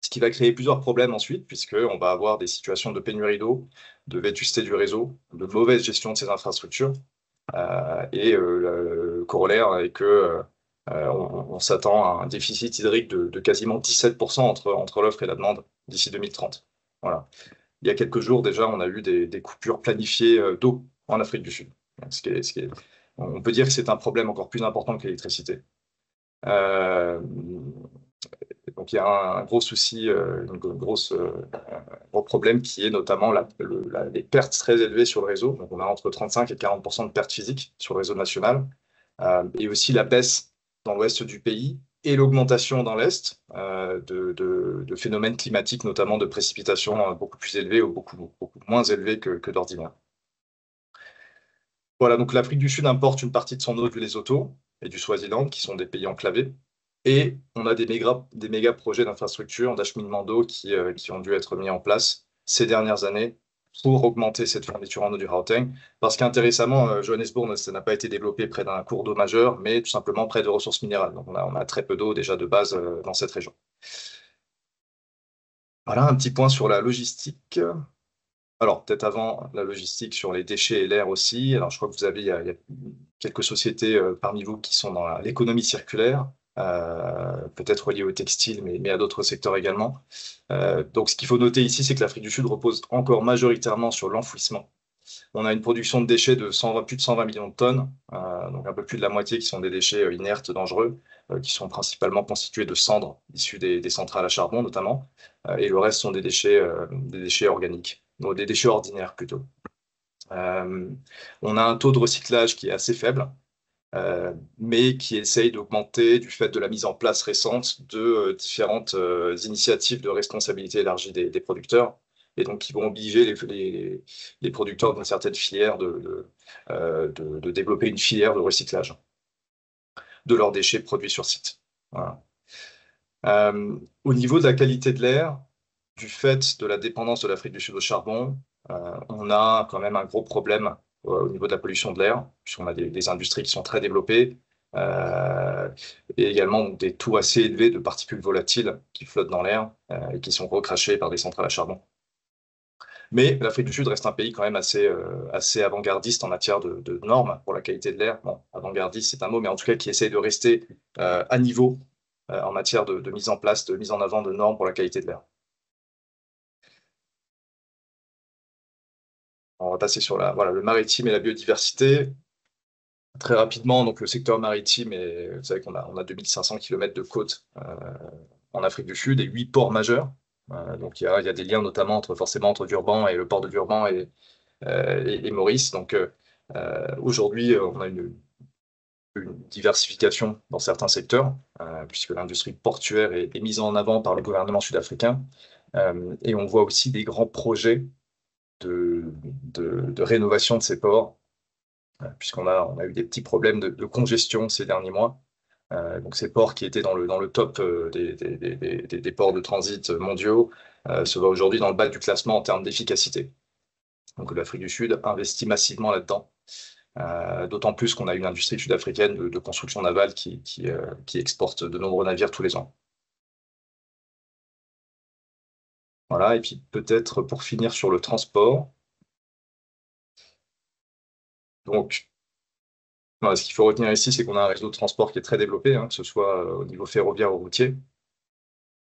Ce qui va créer plusieurs problèmes ensuite, puisqu'on va avoir des situations de pénurie d'eau, de vétusté du réseau, de mauvaise gestion de ces infrastructures. Le corollaire est que on s'attend à un déficit hydrique de quasiment 17% entre l'offre et la demande d'ici 2030. Voilà. Il y a quelques jours déjà, on a eu des coupures planifiées d'eau en Afrique du Sud. On peut dire que c'est un problème encore plus important que l'électricité. Donc il y a un gros souci, un gros problème qui est notamment les pertes très élevées sur le réseau. Donc, on a entre 35 et 40% de pertes physiques sur le réseau national, et aussi la baisse dans l'ouest du pays et l'augmentation dans l'est de phénomènes climatiques, notamment de précipitations beaucoup plus élevées ou beaucoup moins élevées que d'ordinaire. Voilà, donc l'Afrique du Sud importe une partie de son eau du Lesotho et du Swaziland, qui sont des pays enclavés. Et on a des méga projets d'infrastructures, d'acheminement d'eau qui ont dû être mis en place ces dernières années pour augmenter cette fourniture en eau du Gauteng. Parce qu'intéressamment, Johannesburg, ça n'a pas été développé près d'un cours d'eau majeur, mais tout simplement près de ressources minérales. Donc on a très peu d'eau déjà de base dans cette région. Voilà, un petit point sur la logistique. Alors, peut-être avant la logistique sur les déchets et l'air aussi. Alors, je crois que il y a quelques sociétés parmi vous qui sont dans l'économie circulaire, peut-être reliées au textile, mais à d'autres secteurs également. Donc, ce qu'il faut noter ici, c'est que l'Afrique du Sud repose encore majoritairement sur l'enfouissement. On a une production de déchets de plus de 120 millions de tonnes, donc un peu plus de la moitié qui sont des déchets inertes, dangereux, qui sont principalement constitués de cendres issues des centrales à charbon notamment, et le reste sont des déchets organiques, donc des déchets ordinaires plutôt. On a un taux de recyclage qui est assez faible, mais qui essaye d'augmenter du fait de la mise en place récente de différentes initiatives de responsabilité élargie des producteurs, et donc qui vont obliger les producteurs d'une certaine filière de développer une filière de recyclage de leurs déchets produits sur site. Voilà. Au niveau de la qualité de l'air, du fait de la dépendance de l'Afrique du Sud au charbon, on a quand même un gros problème au niveau de la pollution de l'air, puisqu'on a des industries qui sont très développées, et également des taux assez élevés de particules volatiles qui flottent dans l'air et qui sont recrachées par des centrales à charbon. Mais l'Afrique du Sud reste un pays quand même assez avant-gardiste en matière de normes pour la qualité de l'air. Bon, avant-gardiste, c'est un mot, mais en tout cas qui essaye de rester à niveau en matière de mise en place, de mise en avant de normes pour la qualité de l'air. On va passer sur le maritime et la biodiversité. Très rapidement, donc le secteur maritime, vous savez qu'on a 2500 km de côte en Afrique du Sud et 8 ports majeurs. Donc il y a des liens notamment forcément entre Durban et le port de Durban et Maurice. Donc aujourd'hui, on a une diversification dans certains secteurs, puisque l'industrie portuaire est mise en avant par le gouvernement sud-africain. Et on voit aussi des grands projets de rénovation de ces ports, puisqu'on a eu des petits problèmes de congestion ces derniers mois. Donc ces ports qui étaient dans le top des ports de transit mondiaux se voient aujourd'hui dans le bas du classement en termes d'efficacité. Donc l'Afrique du Sud investit massivement là-dedans, d'autant plus qu'on a une industrie sud-africaine de construction navale qui exporte de nombreux navires tous les ans. Voilà, et puis peut-être pour finir sur le transport. Donc, ce qu'il faut retenir ici, c'est qu'on a un réseau de transport qui est très développé, que ce soit au niveau ferroviaire ou routier.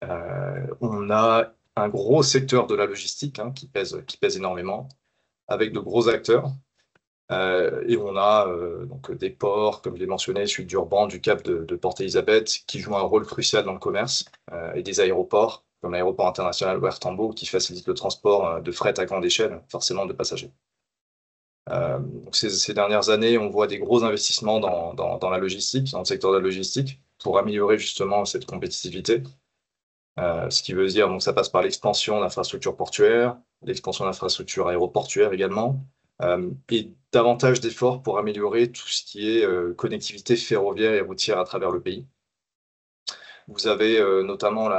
On a un gros secteur de la logistique qui pèse énormément, avec de gros acteurs. Et on a donc des ports, comme je l'ai mentionné, celui de Durban, du Cap de Port-Elizabeth, qui jouent un rôle crucial dans le commerce, et des aéroports, comme l'aéroport international Ower Tambo, qui facilite le transport de fret à grande échelle, forcément de passagers. Donc ces dernières années, on voit des gros investissements dans la logistique, dans le secteur de la logistique, pour améliorer justement cette compétitivité. Ce qui veut dire, donc ça passe par l'expansion d'infrastructures portuaires, l'expansion d'infrastructures aéroportuaires également, et davantage d'efforts pour améliorer tout ce qui est connectivité ferroviaire et routière à travers le pays. Vous avez notamment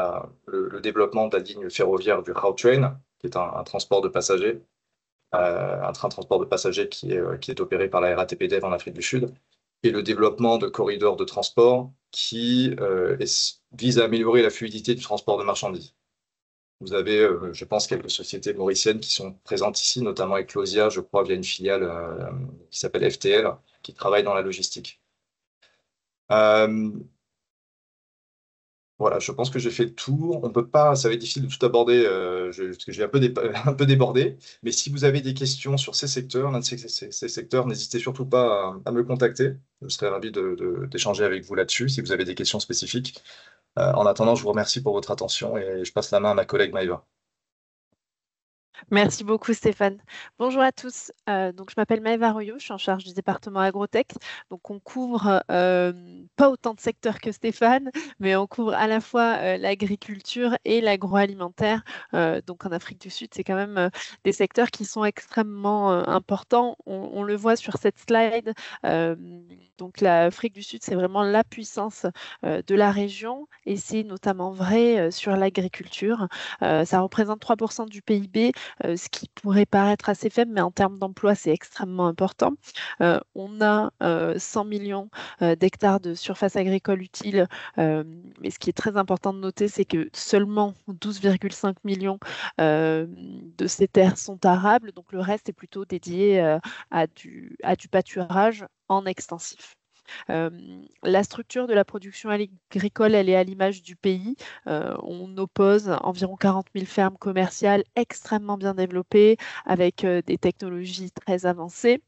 le développement de la ligne ferroviaire du Gautrain, qui est un transport de passagers, un train de transport de passagers qui est opéré par la RATP Dev en Afrique du Sud, et le développement de corridors de transport qui vise à améliorer la fluidité du transport de marchandises. Vous avez, je pense, quelques sociétés mauriciennes qui sont présentes ici, notamment Eclosia, je crois, via une filiale qui s'appelle FTL, qui travaille dans la logistique. Voilà, je pense que j'ai fait le tour. On peut pas, ça va être difficile de tout aborder, parce que j'ai un peu débordé. Mais si vous avez des questions sur ces secteurs, l'un de ces secteurs, n'hésitez surtout pas à me contacter. Je serai ravi d'échanger avec vous là-dessus, si vous avez des questions spécifiques. En attendant, je vous remercie pour votre attention et je passe la main à ma collègue Maëva. Merci beaucoup Stéphane. Bonjour à tous. Donc je m'appelle Maëva Arroyo, je suis en charge du département Agrotech. Donc on couvre pas autant de secteurs que Stéphane, mais on couvre à la fois l'agriculture et l'agroalimentaire. Donc en Afrique du Sud, c'est quand même des secteurs qui sont extrêmement importants. On le voit sur cette slide. Euh, donc l'Afrique du Sud, c'est vraiment la puissance de la région et c'est notamment vrai sur l'agriculture. Ça représente 3% du PIB, ce qui pourrait paraître assez faible, mais en termes d'emploi, c'est extrêmement important. On a 100 millions d'hectares de surface agricole utile, mais ce qui est très important de noter, c'est que seulement 12,5 millions de ces terres sont arables, donc le reste est plutôt dédié à du pâturage en extensif. La structure de la production agricole, elle est à l'image du pays. On oppose environ 40 000 fermes commerciales extrêmement bien développées avec des technologies très avancées.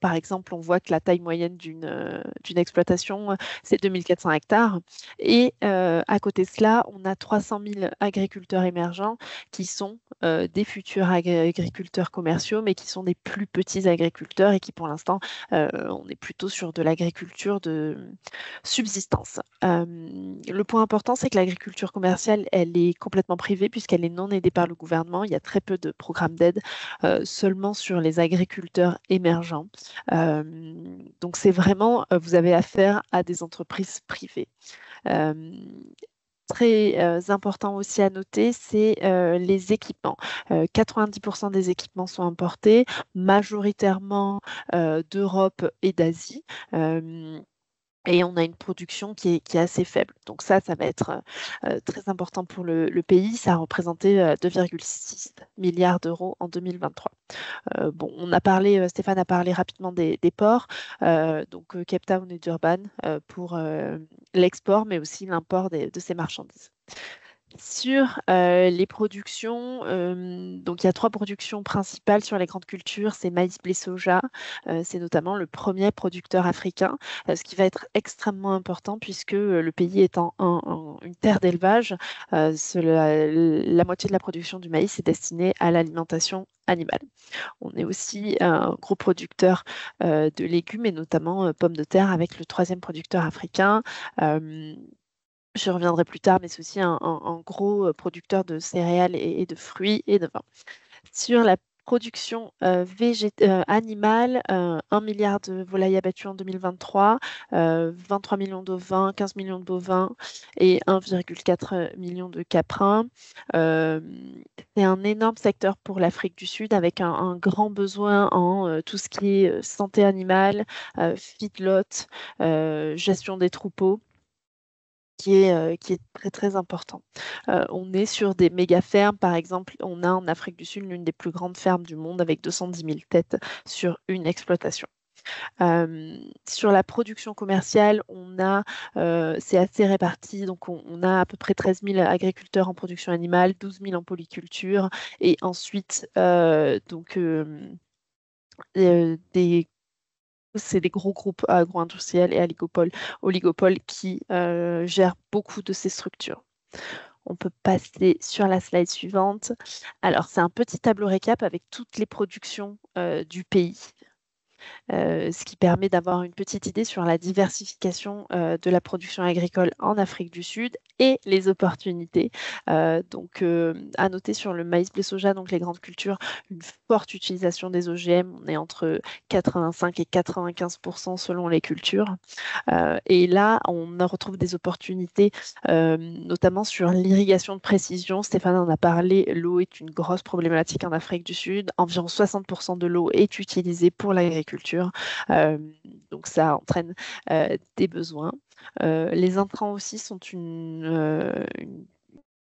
Par exemple, on voit que la taille moyenne d'une exploitation, c'est 2400 hectares. Et à côté de cela, on a 300 000 agriculteurs émergents qui sont des futurs agriculteurs commerciaux, mais qui sont des plus petits agriculteurs et qui, pour l'instant, on est plutôt sur de l'agriculture de subsistance. Le point important, c'est que l'agriculture commerciale, elle est complètement privée puisqu'elle est non aidée par le gouvernement. Il y a très peu de programmes d'aide seulement sur les agriculteurs émergents. Donc c'est vraiment, vous avez affaire à des entreprises privées. Très important aussi à noter, c'est les équipements. 90% des équipements sont importés, majoritairement d'Europe et d'Asie. Et on a une production qui est assez faible. Donc ça va être très important pour le pays. Ça a représenté 2,6 milliards d'euros en 2023. Bon, Stéphane a parlé rapidement des ports, donc Cape Town et Durban pour l'export, mais aussi l'import de ces marchandises. Sur les productions, donc il y a 3 productions principales sur les grandes cultures, c'est maïs, blé, soja. C'est notamment le premier producteur africain, ce qui va être extrêmement important puisque le pays étant une terre d'élevage, la moitié de la production du maïs est destinée à l'alimentation animale. On est aussi un gros producteur de légumes et notamment pommes de terre avec le 3e producteur africain. Je reviendrai plus tard, mais c'est aussi un gros producteur de céréales et de fruits et de vin. Sur la production animale, 1 milliard de volailles abattues en 2023, 23 millions d'ovins, 15 millions de bovins et 1,4 million de caprins. C'est un énorme secteur pour l'Afrique du Sud avec un grand besoin en tout ce qui est santé animale, feedlot, gestion des troupeaux. Qui est très très important. On est sur des méga fermes, par exemple, on a en Afrique du Sud l'une des plus grandes fermes du monde avec 210 000 têtes sur une exploitation. Sur la production commerciale, c'est assez réparti, donc on a à peu près 13 000 agriculteurs en production animale, 12 000 en polyculture, et ensuite c'est des gros groupes agro-industriels et oligopoles qui gèrent beaucoup de ces structures. On peut passer sur la slide suivante. Alors, c'est un petit tableau récap avec toutes les productions du pays. Ce qui permet d'avoir une petite idée sur la diversification de la production agricole en Afrique du Sud et les opportunités. Donc, à noter sur le maïs, blé, soja, donc les grandes cultures, une forte utilisation des OGM. On est entre 85 et 95% selon les cultures. Et là, on retrouve des opportunités, notamment sur l'irrigation de précision. Stéphane en a parlé, l'eau est une grosse problématique en Afrique du Sud. Environ 60% de l'eau est utilisée pour l'agriculture. Donc ça entraîne des besoins. Les intrants aussi sont une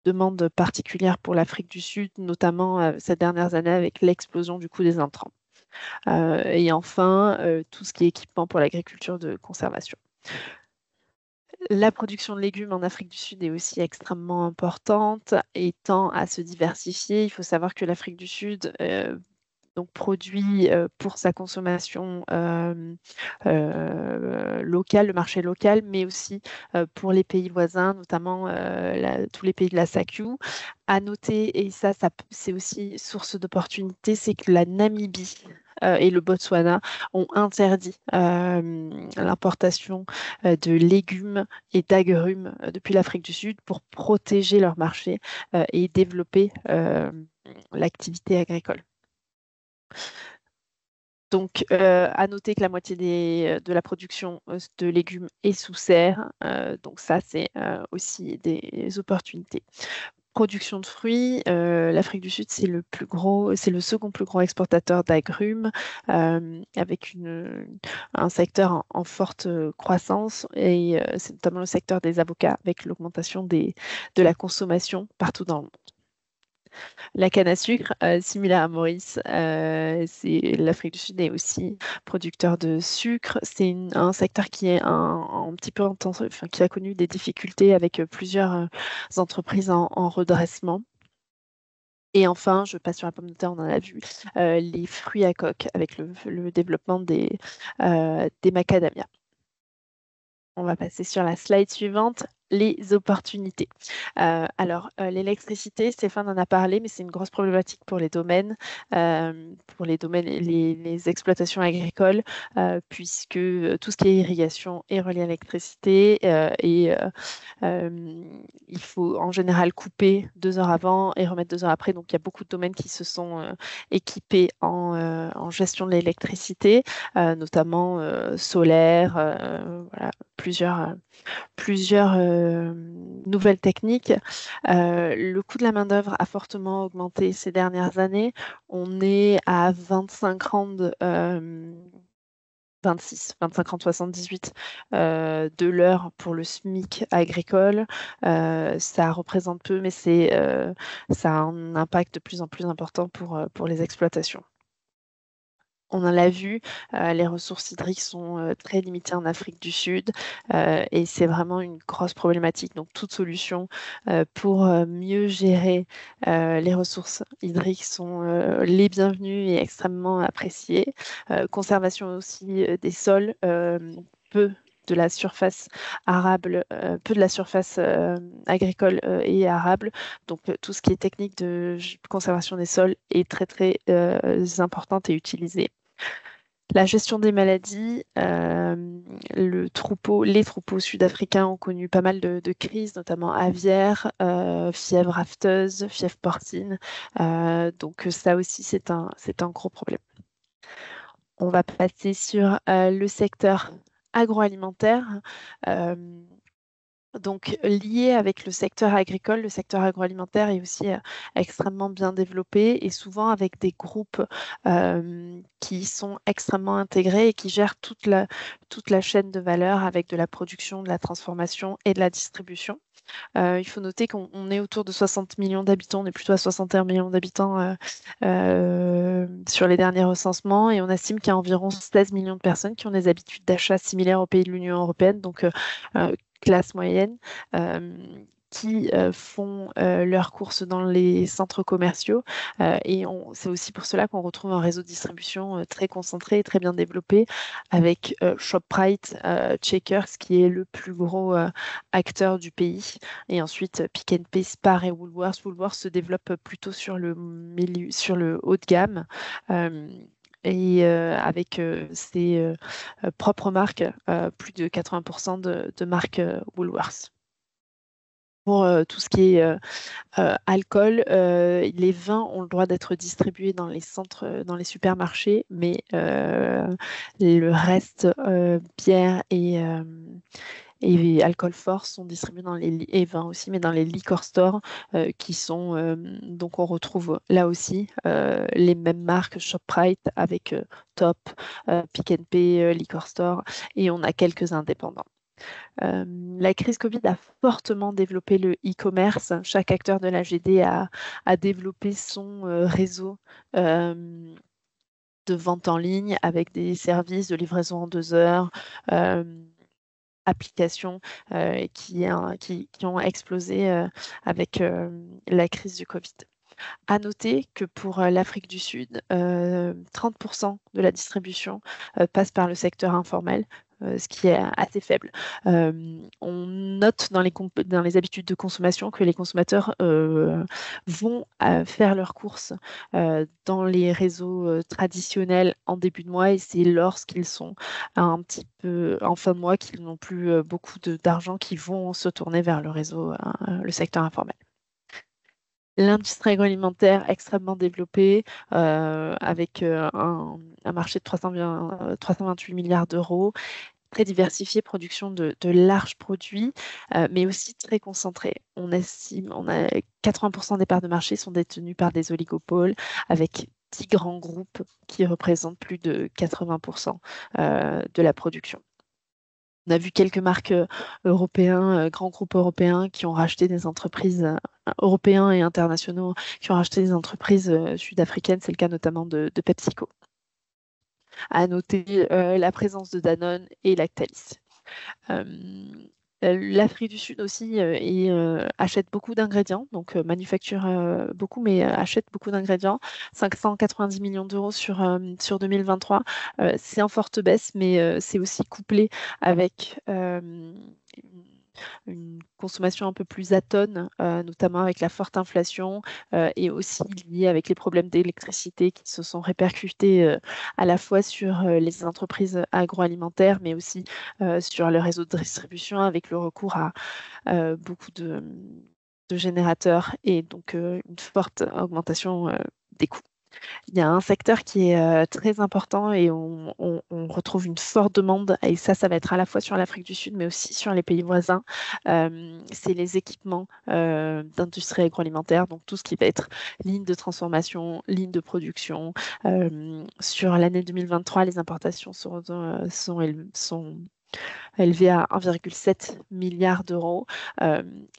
demande particulière pour l'Afrique du Sud, notamment ces dernières années avec l'explosion du coût des intrants. Et enfin, tout ce qui est équipement pour l'agriculture de conservation. La production de légumes en Afrique du Sud est aussi extrêmement importante et tend à se diversifier. Il faut savoir que l'Afrique du Sud donc produit pour sa consommation locale, le marché local, mais aussi pour les pays voisins, notamment tous les pays de la SACU. À noter, et ça c'est aussi source d'opportunité, c'est que la Namibie et le Botswana ont interdit l'importation de légumes et d'agrumes depuis l'Afrique du Sud pour protéger leur marché et développer l'activité agricole. Donc, à noter que la moitié de la production de légumes est sous serre. Donc ça, c'est aussi des opportunités. Production de fruits, l'Afrique du Sud, c'est le second plus gros exportateur d'agrumes, avec un secteur en forte croissance, et c'est notamment le secteur des avocats, avec l'augmentation de la consommation partout dans le monde. La canne à sucre, similaire à Maurice, l'Afrique du Sud est aussi producteur de sucre. C'est un secteur qui est un petit peu intense, enfin, qui a connu des difficultés avec plusieurs entreprises en redressement. Et enfin, je passe sur la pomme de terre, on en a vu, les fruits à coque avec le développement des macadamias. On va passer sur la slide suivante, les opportunités. L'électricité, Stéphane en a parlé, mais c'est une grosse problématique pour les domaines, les exploitations agricoles, puisque tout ce qui est irrigation est relié à l'électricité il faut en général couper 2 heures avant et remettre 2 heures après. Donc, il y a beaucoup de domaines qui se sont équipés en gestion de l'électricité, notamment solaire, voilà, plusieurs nouvelles techniques. Le coût de la main-d'œuvre a fortement augmenté ces dernières années. On est à 25 rand, 25 rand 78 de l'heure pour le SMIC agricole. Ça représente peu, mais ça a un impact de plus en plus important pour les exploitations. On en l'a vu, les ressources hydriques sont très limitées en Afrique du Sud et c'est vraiment une grosse problématique. Donc, toute solution pour mieux gérer les ressources hydriques sont les bienvenues et extrêmement appréciées. Conservation aussi des sols, peu de la surface arable, peu de la surface agricole est arable. Donc, tout ce qui est technique de conservation des sols est très, très importante et utilisée. La gestion des maladies, les troupeaux sud-africains ont connu pas mal de crises, notamment aviaires, fièvre afteuse, fièvre porcine. Donc ça aussi, c'est un gros problème. On va passer sur le secteur agroalimentaire. Donc, lié avec le secteur agricole, le secteur agroalimentaire est aussi extrêmement bien développé et souvent avec des groupes qui sont extrêmement intégrés et qui gèrent toute la chaîne de valeur avec de la production, de la transformation et de la distribution. Il faut noter qu'on est autour de 60 millions d'habitants, on est plutôt à 61 millions d'habitants sur les derniers recensements et on estime qu'il y a environ 16 millions de personnes qui ont des habitudes d'achat similaires aux pays de l'Union européenne, donc classe moyenne, qui font leurs courses dans les centres commerciaux. Et c'est aussi pour cela qu'on retrouve un réseau de distribution très concentré et très bien développé avec Shoprite, Checkers, qui est le plus gros acteur du pays. Et ensuite, Pick n Pay, Spar et Woolworths. Woolworths se développe plutôt sur le haut de gamme. Et avec ses propres marques, plus de 80% de marques Woolworths. Pour tout ce qui est alcool, les vins ont le droit d'être distribués dans les centres, dans les supermarchés, mais le reste, bière et alcool fort sont distribués et vins aussi, mais dans les liquor stores qui sont donc on retrouve là aussi les mêmes marques Shoprite avec Top, Pick n Pay, Liquor Store, et on a quelques indépendants. La crise Covid a fortement développé le e-commerce. Chaque acteur de la GD a développé son réseau de vente en ligne avec des services de livraison en 2 heures, applications qui ont explosé avec la crise du Covid. À noter que pour l'Afrique du Sud, 30% de la distribution passe par le secteur informel, ce qui est assez faible. On note dans les habitudes de consommation que les consommateurs vont faire leurs courses dans les réseaux traditionnels en début de mois, et c'est lorsqu'ils sont un petit peu en fin de mois qu'ils n'ont plus beaucoup d'argent qu'ils vont se tourner vers le secteur informel. L'industrie agroalimentaire extrêmement développée, avec un marché de 328 milliards d'euros, très diversifié, production de larges produits, mais aussi très concentré. On estime, 80% des parts de marché sont détenues par des oligopoles, avec 10 grands groupes qui représentent plus de 80% de la production. On a vu quelques marques européens, grands groupes européens qui ont racheté des entreprises européens et internationaux qui ont racheté des entreprises sud-africaines. C'est le cas notamment de PepsiCo. À noter la présence de Danone et Lactalis. L'Afrique du Sud aussi achète beaucoup d'ingrédients, donc manufacture beaucoup, mais achète beaucoup d'ingrédients. 590 millions d'euros sur 2023. C'est en forte baisse, mais c'est aussi couplé avec une consommation un peu plus atone, notamment avec la forte inflation et aussi liée avec les problèmes d'électricité qui se sont répercutés à la fois sur les entreprises agroalimentaires, mais aussi sur le réseau de distribution avec le recours à beaucoup de générateurs et donc une forte augmentation des coûts. Il y a un secteur qui est très important et on retrouve une forte demande, et ça va être à la fois sur l'Afrique du Sud, mais aussi sur les pays voisins. C'est les équipements d'industrie agroalimentaire, donc tout ce qui va être ligne de transformation, ligne de production. Sur l'année 2023, les importations sont élevé à 1,7 milliard d'euros.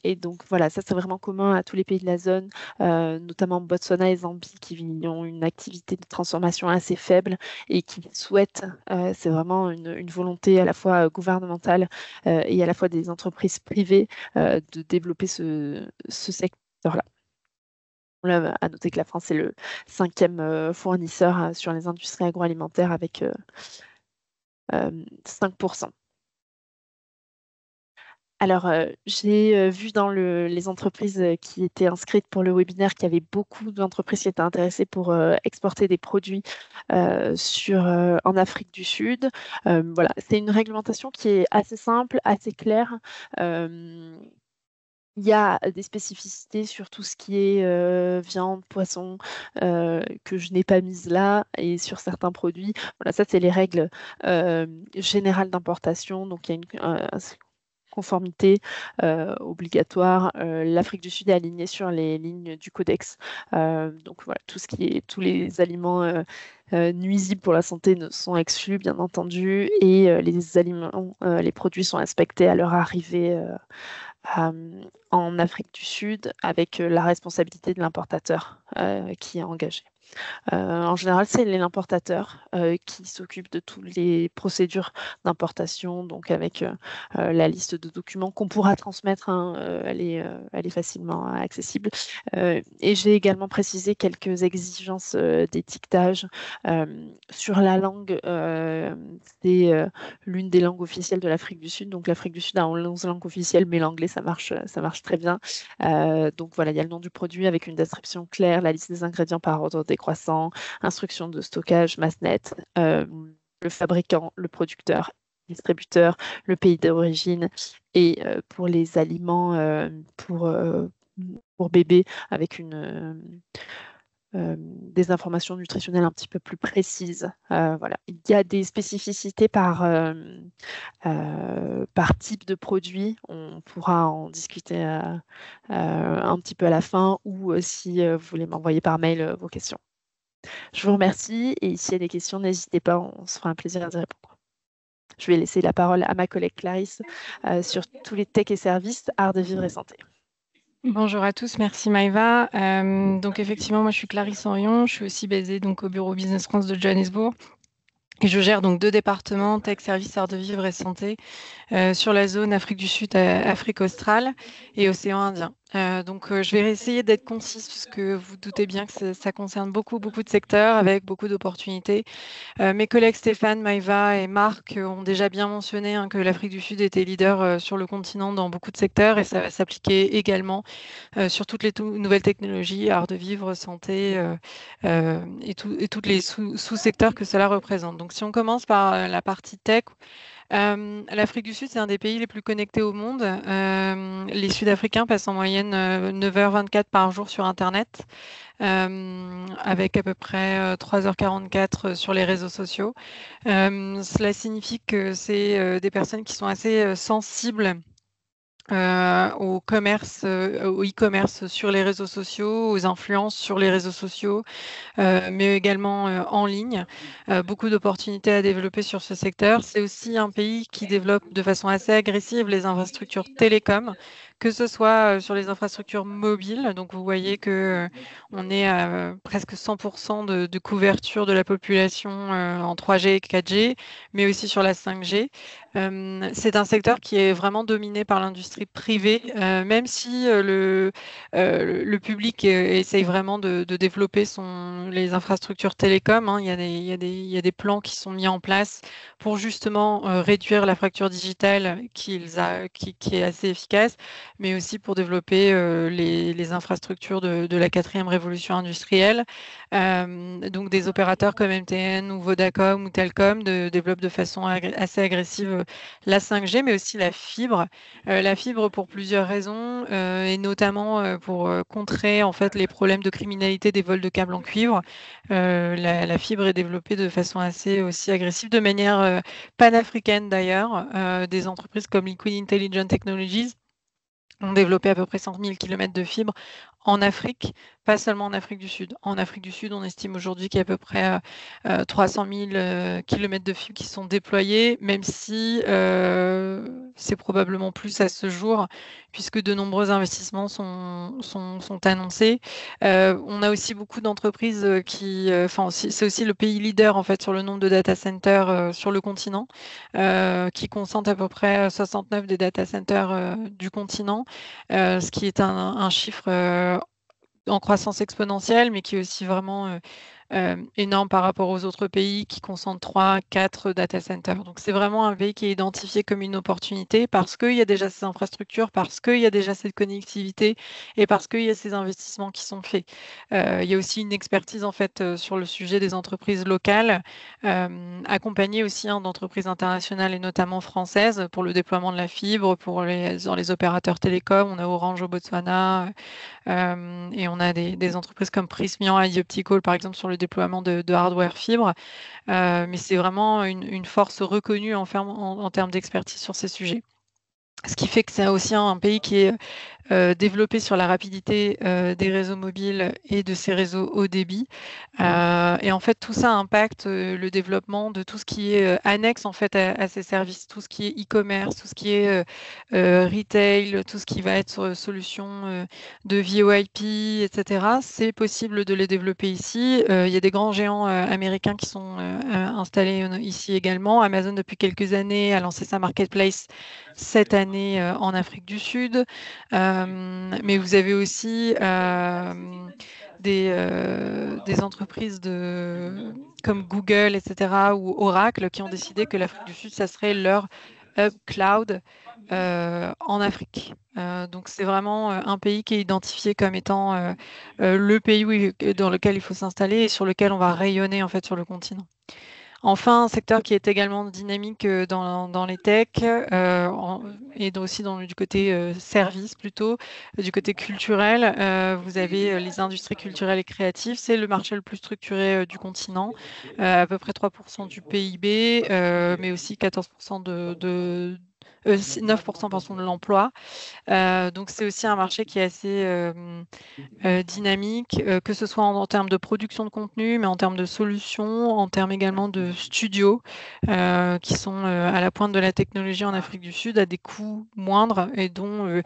Et donc voilà, ça c'est vraiment commun à tous les pays de la zone, notamment Botswana et Zambie qui ont une activité de transformation assez faible et qui souhaitent, c'est vraiment une volonté à la fois gouvernementale et à la fois des entreprises privées de développer ce secteur-là. On a à noter que la France est le 5e fournisseur sur les industries agroalimentaires avec 5%. Alors, j'ai vu dans les entreprises qui étaient inscrites pour le webinaire qu'il y avait beaucoup d'entreprises qui étaient intéressées pour exporter des produits en Afrique du Sud. Voilà, c'est une réglementation qui est assez simple, assez claire. Il y a des spécificités sur tout ce qui est viande, poisson, que je n'ai pas mises là, et sur certains produits. Voilà, ça, c'est les règles générales d'importation. Donc, il y a une conformité obligatoire. L'Afrique du Sud est alignée sur les lignes du Codex. Donc voilà, tous les aliments nuisibles pour la santé sont exclus, bien entendu, et les produits sont inspectés à leur arrivée en Afrique du Sud avec la responsabilité de l'importateur qui est engagé. En général, c'est l'importateur qui s'occupe de toutes les procédures d'importation, donc avec la liste de documents qu'on pourra transmettre, elle est facilement accessible. Et j'ai également précisé quelques exigences d'étiquetage sur la langue. C'est l'une des langues officielles de l'Afrique du Sud. Donc l'Afrique du Sud a 11 langues officielles, mais l'anglais, ça marche très bien. Donc voilà, il y a le nom du produit avec une description claire, la liste des ingrédients par ordre décroissant, instructions de stockage, masse-net, le fabricant, le producteur, le distributeur, le pays d'origine, et pour les aliments pour bébés avec des informations nutritionnelles un petit peu plus précises. Voilà. Il y a des spécificités par type de produit. On pourra en discuter un petit peu à la fin, ou si vous voulez m'envoyer par mail vos questions. Je vous remercie, et s'il y a des questions, n'hésitez pas, on se fera un plaisir d'y répondre. Je vais laisser la parole à ma collègue Clarisse sur tous les tech et services, art de vivre et santé. Bonjour à tous, merci Maïva. Donc effectivement, moi je suis Clarisse Henrion, je suis aussi basée donc au bureau Business France de Johannesburg. Et je gère donc 2 départements, tech, services, art de vivre et santé, sur la zone Afrique du Sud, Afrique australe et océan Indien. Je vais essayer d'être concise puisque vous doutez bien que ça concerne beaucoup de secteurs avec beaucoup d'opportunités. Mes collègues Stéphane, Maïva et Marc ont déjà bien mentionné que l'Afrique du Sud était leader sur le continent dans beaucoup de secteurs et ça va s'appliquer également sur toutes les nouvelles technologies, art de vivre, santé et tous les sous-secteurs que cela représente. Donc si on commence par la partie tech, l'Afrique du Sud, c'est un des pays les plus connectés au monde. Les Sud-Africains passent en moyenne 9h24 par jour sur Internet, avec à peu près 3h44 sur les réseaux sociaux. Cela signifie que c'est des personnes qui sont assez sensibles au commerce, au e-commerce sur les réseaux sociaux, aux influences sur les réseaux sociaux, mais également en ligne. Beaucoup d'opportunités à développer sur ce secteur. C'est aussi un pays qui développe de façon assez agressive les infrastructures télécom, que ce soit sur les infrastructures mobiles. Donc vous voyez que on est à presque 100% de couverture de la population en 3G et 4G, mais aussi sur la 5G. C'est un secteur qui est vraiment dominé par l'industrie privée, même si le public essaye vraiment de développer les infrastructures télécom. Il y a des plans qui sont mis en place pour justement réduire la fracture digitale qui est assez efficace, mais aussi pour développer les infrastructures de la 4e révolution industrielle. Donc des opérateurs comme MTN ou Vodacom ou Telcom développent de façon assez agressive la 5G, mais aussi la fibre. La fibre pour plusieurs raisons, et notamment pour contrer en fait les problèmes de criminalité des vols de câbles en cuivre. La fibre est développée de façon assez aussi agressive, de manière panafricaine d'ailleurs. Des entreprises comme Liquid Intelligent Technologies ont développé à peu près 100 000 km de fibre en Afrique, pas seulement en Afrique du Sud. En Afrique du Sud, on estime aujourd'hui qu'il y a à peu près 300 000 km de fibre qui sont déployés, même si c'est probablement plus à ce jour, puisque de nombreux investissements sont annoncés. On a aussi beaucoup d'entreprises c'est aussi le pays leader en fait sur le nombre de data centers sur le continent, qui concentre à peu près 69 des data centers du continent, ce qui est un chiffre en croissance exponentielle, mais qui est aussi vraiment énorme par rapport aux autres pays qui concentrent 3, 4 data centers. Donc c'est vraiment un pays qui est identifié comme une opportunité parce qu'il y a déjà ces infrastructures, parce qu'il y a déjà cette connectivité et parce qu'il y a ces investissements qui sont faits. Il y a aussi une expertise en fait sur le sujet des entreprises locales, accompagnées aussi d'entreprises internationales et notamment françaises pour le déploiement de la fibre, dans les opérateurs télécoms. On a Orange au Botswana, et on a des entreprises comme Prismian, ID Optical par exemple sur le déploiement de hardware fibre, mais c'est vraiment une force reconnue en termes d'expertise sur ces sujets. Ce qui fait que c'est aussi un pays qui est développé sur la rapidité des réseaux mobiles et de ces réseaux haut débit. Et en fait, tout ça impacte le développement de tout ce qui est annexe en fait à ces services, tout ce qui est e-commerce, tout ce qui est retail, tout ce qui va être solution de VoIP, etc. C'est possible de les développer ici. Il y a des grands géants américains qui sont installés ici également. Amazon, depuis quelques années, a lancé sa marketplace cette année en Afrique du Sud. Mais vous avez aussi des entreprises comme Google, etc., ou Oracle, qui ont décidé que l'Afrique du Sud, ça serait leur hub cloud en Afrique. Donc c'est vraiment un pays qui est identifié comme étant le pays dans lequel il faut s'installer et sur lequel on va rayonner en fait sur le continent. Enfin, un secteur qui est également dynamique dans les techs et aussi du côté service plutôt, du côté culturel. Vous avez les industries culturelles et créatives. C'est le marché le plus structuré du continent, à peu près 3% du PIB, mais aussi 14% 9% de l'emploi. Donc c'est aussi un marché qui est assez dynamique, que ce soit en termes de production de contenu, mais en termes de solutions, en termes également de studios qui sont à la pointe de la technologie en Afrique du Sud à des coûts moindres et dont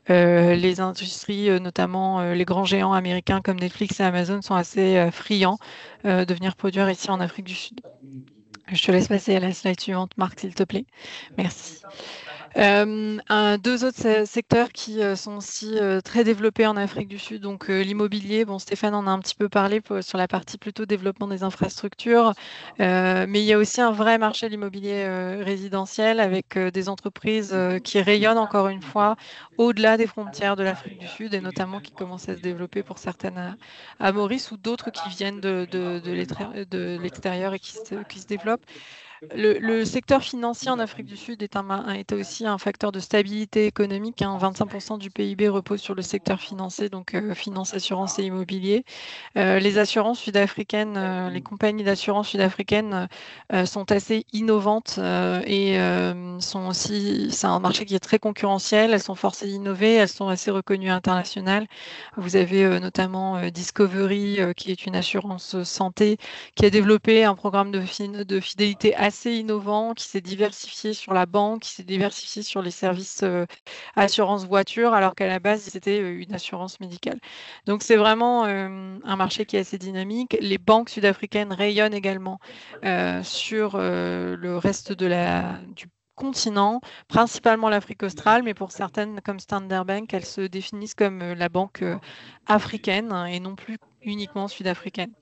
les industries, notamment les grands géants américains comme Netflix et Amazon, sont assez friands de venir produire ici en Afrique du Sud. Je te laisse passer à la slide suivante, Marc, s'il te plaît. Merci. Deux autres secteurs qui sont aussi très développés en Afrique du Sud, donc l'immobilier. Bon, Stéphane en a un petit peu parlé sur la partie plutôt développement des infrastructures, mais il y a aussi un vrai marché de l'immobilier résidentiel avec des entreprises qui rayonnent encore une fois au-delà des frontières de l'Afrique du Sud et notamment qui commencent à se développer pour certaines à Maurice ou d'autres qui viennent de l'extérieur et qui se développent. Le secteur financier en Afrique du Sud est aussi un facteur de stabilité économique. 25% du PIB repose sur le secteur financier, donc finance, assurance et immobilier. Les assurances sud-africaines, les compagnies d'assurance sud-africaines sont assez innovantes et c'est un marché qui est très concurrentiel. Elles sont forcées d'innover, elles sont assez reconnues internationales. Vous avez notamment Discovery, qui est une assurance santé, qui a développé un programme de fidélité assez innovant, qui s'est diversifié sur la banque, qui s'est diversifié sur les services assurance voiture, alors qu'à la base, c'était une assurance médicale. Donc, c'est vraiment un marché qui est assez dynamique. Les banques sud-africaines rayonnent également sur le reste du continent, principalement l'Afrique australe, mais pour certaines, comme Standard Bank, elles se définissent comme la banque africaine et non plus uniquement sud-africaine.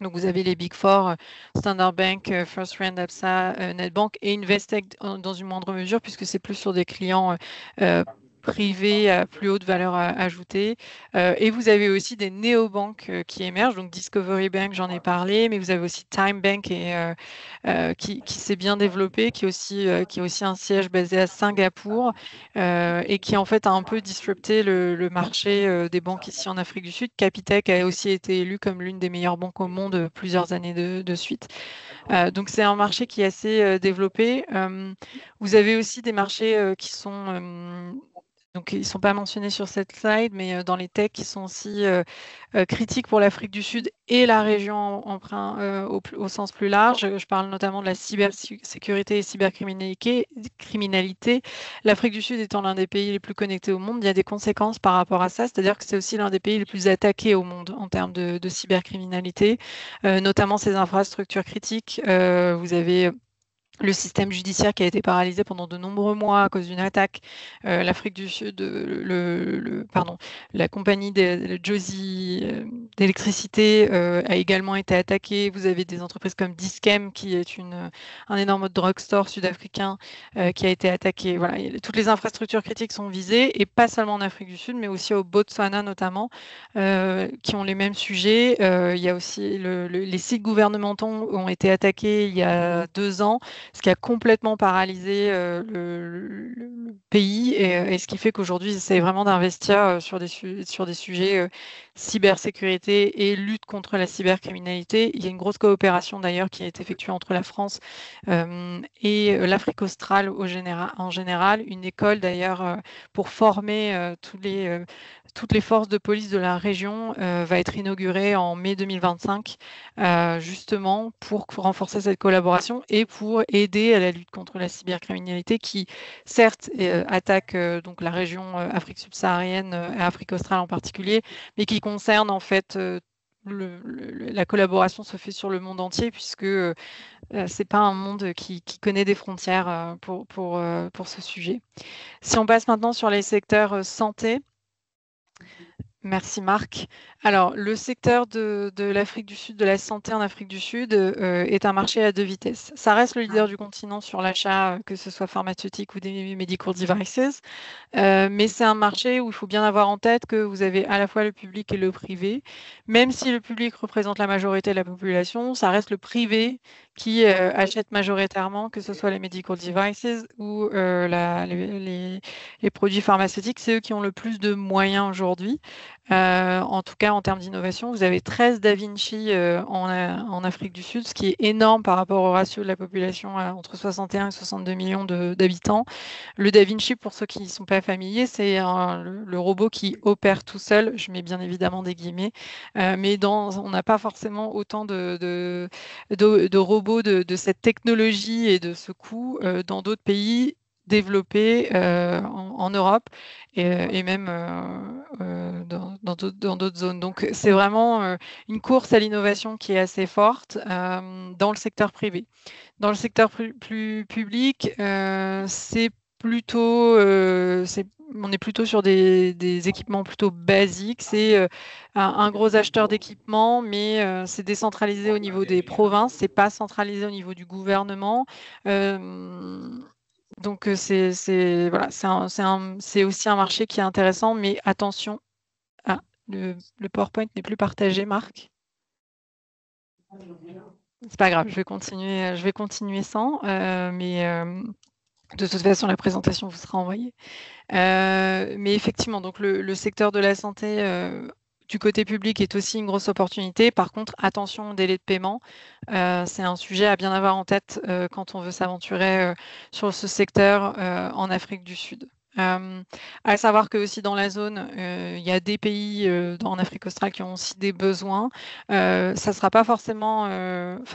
Donc, vous avez les Big Four, Standard Bank, First Rand, Absa, Nedbank et Investec dans une moindre mesure, puisque c'est plus sur des clients privés à plus haute valeur ajoutée. Et vous avez aussi des néobanques qui émergent. Donc, Discovery Bank, j'en ai parlé, mais vous avez aussi Time Bank qui s'est bien développé, qui a aussi un siège basé à Singapour et qui en fait a un peu disrupté le marché des banques ici en Afrique du Sud. Capitec a aussi été élu comme l'une des meilleures banques au monde plusieurs années de suite. Donc c'est un marché qui est assez développé. Vous avez aussi des marchés qui sont donc, ils ne sont pas mentionnés sur cette slide, mais dans les techs qui sont aussi critiques pour l'Afrique du Sud et la région au sens plus large. Je parle notamment de la cybersécurité et cybercriminalité. L'Afrique du Sud étant l'un des pays les plus connectés au monde, il y a des conséquences par rapport à ça, c'est-à-dire que c'est aussi l'un des pays les plus attaqués au monde en termes de cybercriminalité, notamment ces infrastructures critiques. Vous avez le système judiciaire qui a été paralysé pendant de nombreux mois à cause d'une attaque. L'Afrique du Sud, la compagnie Josi d'électricité a également été attaquée. Vous avez des entreprises comme Diskem, qui est un énorme drugstore sud-africain qui a été attaqué. Voilà, toutes les infrastructures critiques sont visées, et pas seulement en Afrique du Sud, mais aussi au Botswana notamment, qui ont les mêmes sujets. Il y a aussi les sites gouvernementaux ont été attaqués il y a 2 ans, ce qui a complètement paralysé le pays et ce qui fait qu'aujourd'hui, ils essaient vraiment d'investir sur des sujets cybersécurité et lutte contre la cybercriminalité. Il y a une grosse coopération d'ailleurs qui est effectuée entre la France et l'Afrique australe en général, une école d'ailleurs pour former toutes les forces de police de la région va être inaugurée en mai 2025, justement pour renforcer cette collaboration et pour aider à la lutte contre la cybercriminalité qui, certes, attaque donc la région Afrique subsaharienne et Afrique australe en particulier, mais qui concerne en fait la collaboration se fait sur le monde entier, puisque c'est pas un monde qui connaît des frontières pour ce sujet. Si on passe maintenant sur les secteurs santé. Merci Marc. Alors, le secteur de l'Afrique du Sud, de la santé en Afrique du Sud, est un marché à 2 vitesses. Ça reste le leader du continent sur l'achat, que ce soit pharmaceutique ou des medical devices, mais c'est un marché où il faut bien avoir en tête que vous avez à la fois le public et le privé. Même si le public représente la majorité de la population, ça reste le privé qui achète majoritairement, que ce soit les medical devices ou les produits pharmaceutiques. C'est eux qui ont le plus de moyens aujourd'hui. En tout cas, en termes d'innovation, vous avez 13 Da Vinci en Afrique du Sud, ce qui est énorme par rapport au ratio de la population entre 61 et 62 millions d'habitants. Le Da Vinci, pour ceux qui ne sont pas familiers, c'est le robot qui opère tout seul. Je mets bien évidemment des guillemets, mais on n'a pas forcément autant de robots de cette technologie et de ce coût dans d'autres pays développés en Europe et même dans d'autres zones. Donc, c'est vraiment une course à l'innovation qui est assez forte dans le secteur privé. Dans le secteur plus public, c'est plutôt, on est plutôt sur des équipements plutôt basiques. C'est un gros acheteur d'équipements, mais c'est décentralisé au niveau des provinces, c'est pas centralisé au niveau du gouvernement. Donc voilà, c'est aussi un marché qui est intéressant, mais attention, le PowerPoint n'est plus partagé, Marc. C'est pas grave, je vais continuer sans, mais de toute façon, la présentation vous sera envoyée. Mais effectivement, donc le secteur de la santé du côté public est aussi une grosse opportunité. Par contre, attention au délai de paiement. C'est un sujet à bien avoir en tête quand on veut s'aventurer sur ce secteur en Afrique du Sud. À savoir que aussi dans la zone, il y a des pays en Afrique australe qui ont aussi des besoins. Ça sera pas forcément,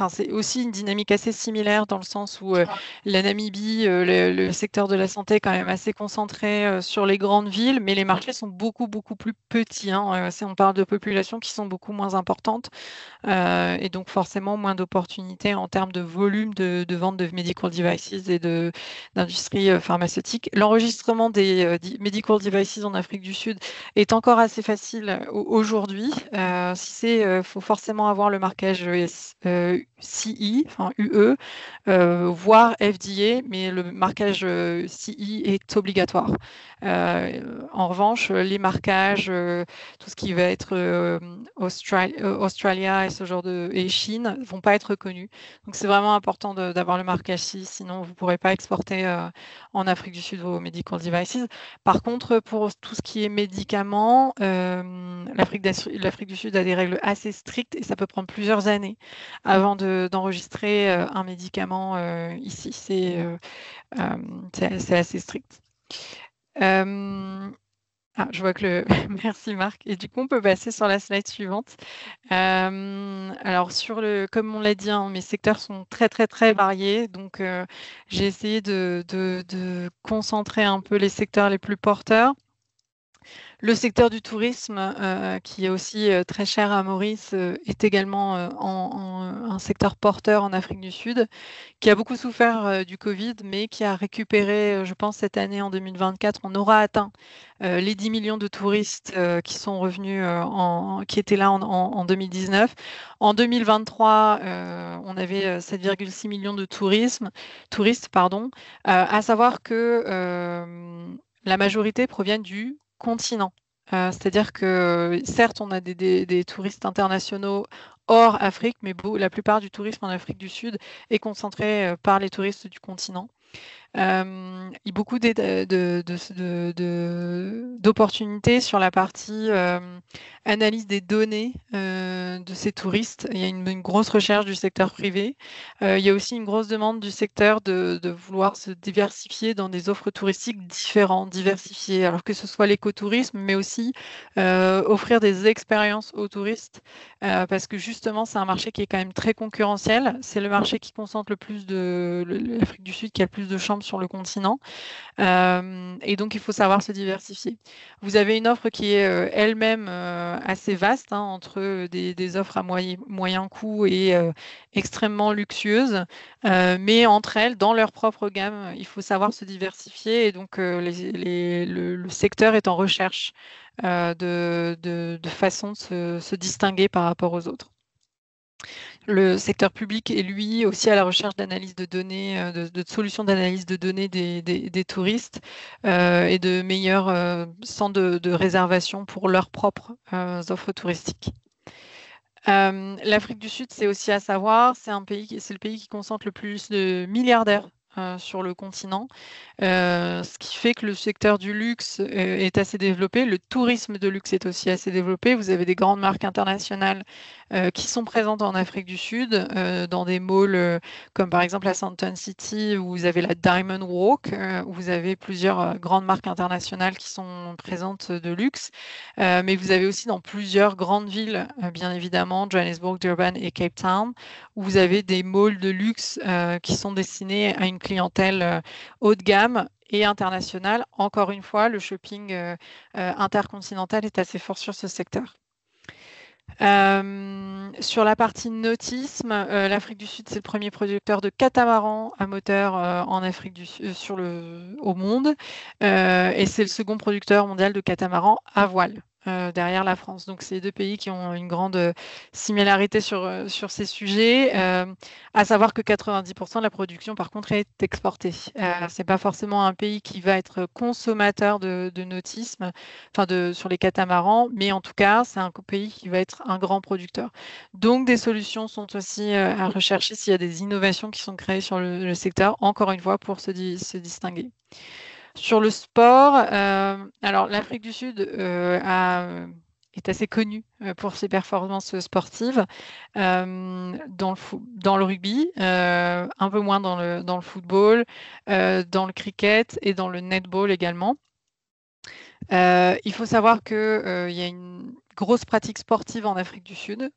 c'est aussi une dynamique assez similaire dans le sens où la Namibie, le secteur de la santé est quand même assez concentré sur les grandes villes, mais les marchés sont beaucoup plus petits. On parle de populations qui sont beaucoup moins importantes et donc forcément moins d'opportunités en termes de volume de vente de medical devices et d'industrie pharmaceutique. L'enregistrement des medical devices en Afrique du Sud est encore assez facile aujourd'hui. Faut forcément avoir le marquage CE, UE, voire FDA, mais le marquage CE est obligatoire. En revanche, les marquages, tout ce qui va être Australia et ce genre et Chine vont pas être reconnus. Donc c'est vraiment important d'avoir le marquage CE, sinon vous ne pourrez pas exporter en Afrique du Sud vos medical devices. Par contre, pour tout ce qui est médicaments, l'Afrique du Sud a des règles assez strictes et ça peut prendre plusieurs années avant d'enregistrer un médicament ici. C'est assez strict. Je vois que merci Marc. Et du coup, on peut passer sur la slide suivante. Alors, comme on l'a dit, mes secteurs sont très variés. Donc, j'ai essayé de concentrer un peu les secteurs les plus porteurs. Le secteur du tourisme, qui est aussi très cher à Maurice, est également un secteur porteur en Afrique du Sud, qui a beaucoup souffert du Covid, mais qui a récupéré, je pense, cette année, en 2024, on aura atteint les 10 millions de touristes qui sont revenus, qui étaient là en 2019. En 2023, on avait 7,6 millions de touristes, à savoir que la majorité proviennent du continent. C'est-à-dire que certes, on a des touristes internationaux hors Afrique, mais la plupart du tourisme en Afrique du Sud est concentré par les touristes du continent. Il y a beaucoup d'opportunités sur la partie analyse des données de ces touristes. Il y a une grosse recherche du secteur privé. Il y a aussi une grosse demande du secteur de vouloir se diversifier dans des offres touristiques différentes, diversifiées, alors que ce soit l'écotourisme, mais aussi offrir des expériences aux touristes, parce que justement, c'est un marché qui est quand même très concurrentiel. C'est le marché qui concentre le plus l'Afrique du Sud qui a le plus de chambres sur le continent. Et donc, il faut savoir se diversifier. Vous avez une offre qui est elle-même assez vaste, entre des offres à moyen coût et extrêmement luxueuses, mais entre elles, dans leur propre gamme, il faut savoir se diversifier. Et donc, le secteur est en recherche de façon de se distinguer par rapport aux autres. Le secteur public est lui aussi à la recherche d'analyse de données, de solutions d'analyse de données des touristes et de meilleurs centres de réservation pour leurs propres offres touristiques. L'Afrique du Sud, c'est aussi à savoir, c'est le pays qui concentre le plus de milliardaires sur le continent, ce qui fait que le secteur du luxe est assez développé. Le tourisme de luxe est aussi assez développé. Vous avez des grandes marques internationales qui sont présentes en Afrique du Sud, dans des malls comme par exemple la Sandton City, où vous avez la Diamond Walk, où vous avez plusieurs grandes marques internationales qui sont présentes de luxe. Mais vous avez aussi dans plusieurs grandes villes, bien évidemment, Johannesburg, Durban et Cape Town, où vous avez des malls de luxe qui sont destinés à une clientèle haut de gamme et internationale. Encore une fois, le shopping intercontinental est assez fort sur ce secteur. Sur la partie nautisme, l'Afrique du Sud, c'est le premier producteur de catamarans à moteur en Afrique du Sud, au monde, et c'est le second producteur mondial de catamarans à voile. Derrière la France. Donc, c'est deux pays qui ont une grande similarité sur ces sujets, à savoir que 90% de la production, par contre, est exportée. C'est pas forcément un pays qui va être consommateur de nautisme, sur les catamarans, mais en tout cas, c'est un pays qui va être un grand producteur. Donc, des solutions sont aussi à rechercher s'il y a des innovations qui sont créées sur le secteur, encore une fois, pour se distinguer. Sur le sport, alors l'Afrique du Sud est assez connue pour ses performances sportives dans le rugby, un peu moins dans le football, dans le cricket et dans le netball également. Il faut savoir qu'il y a une grosse pratique sportive en Afrique du Sud.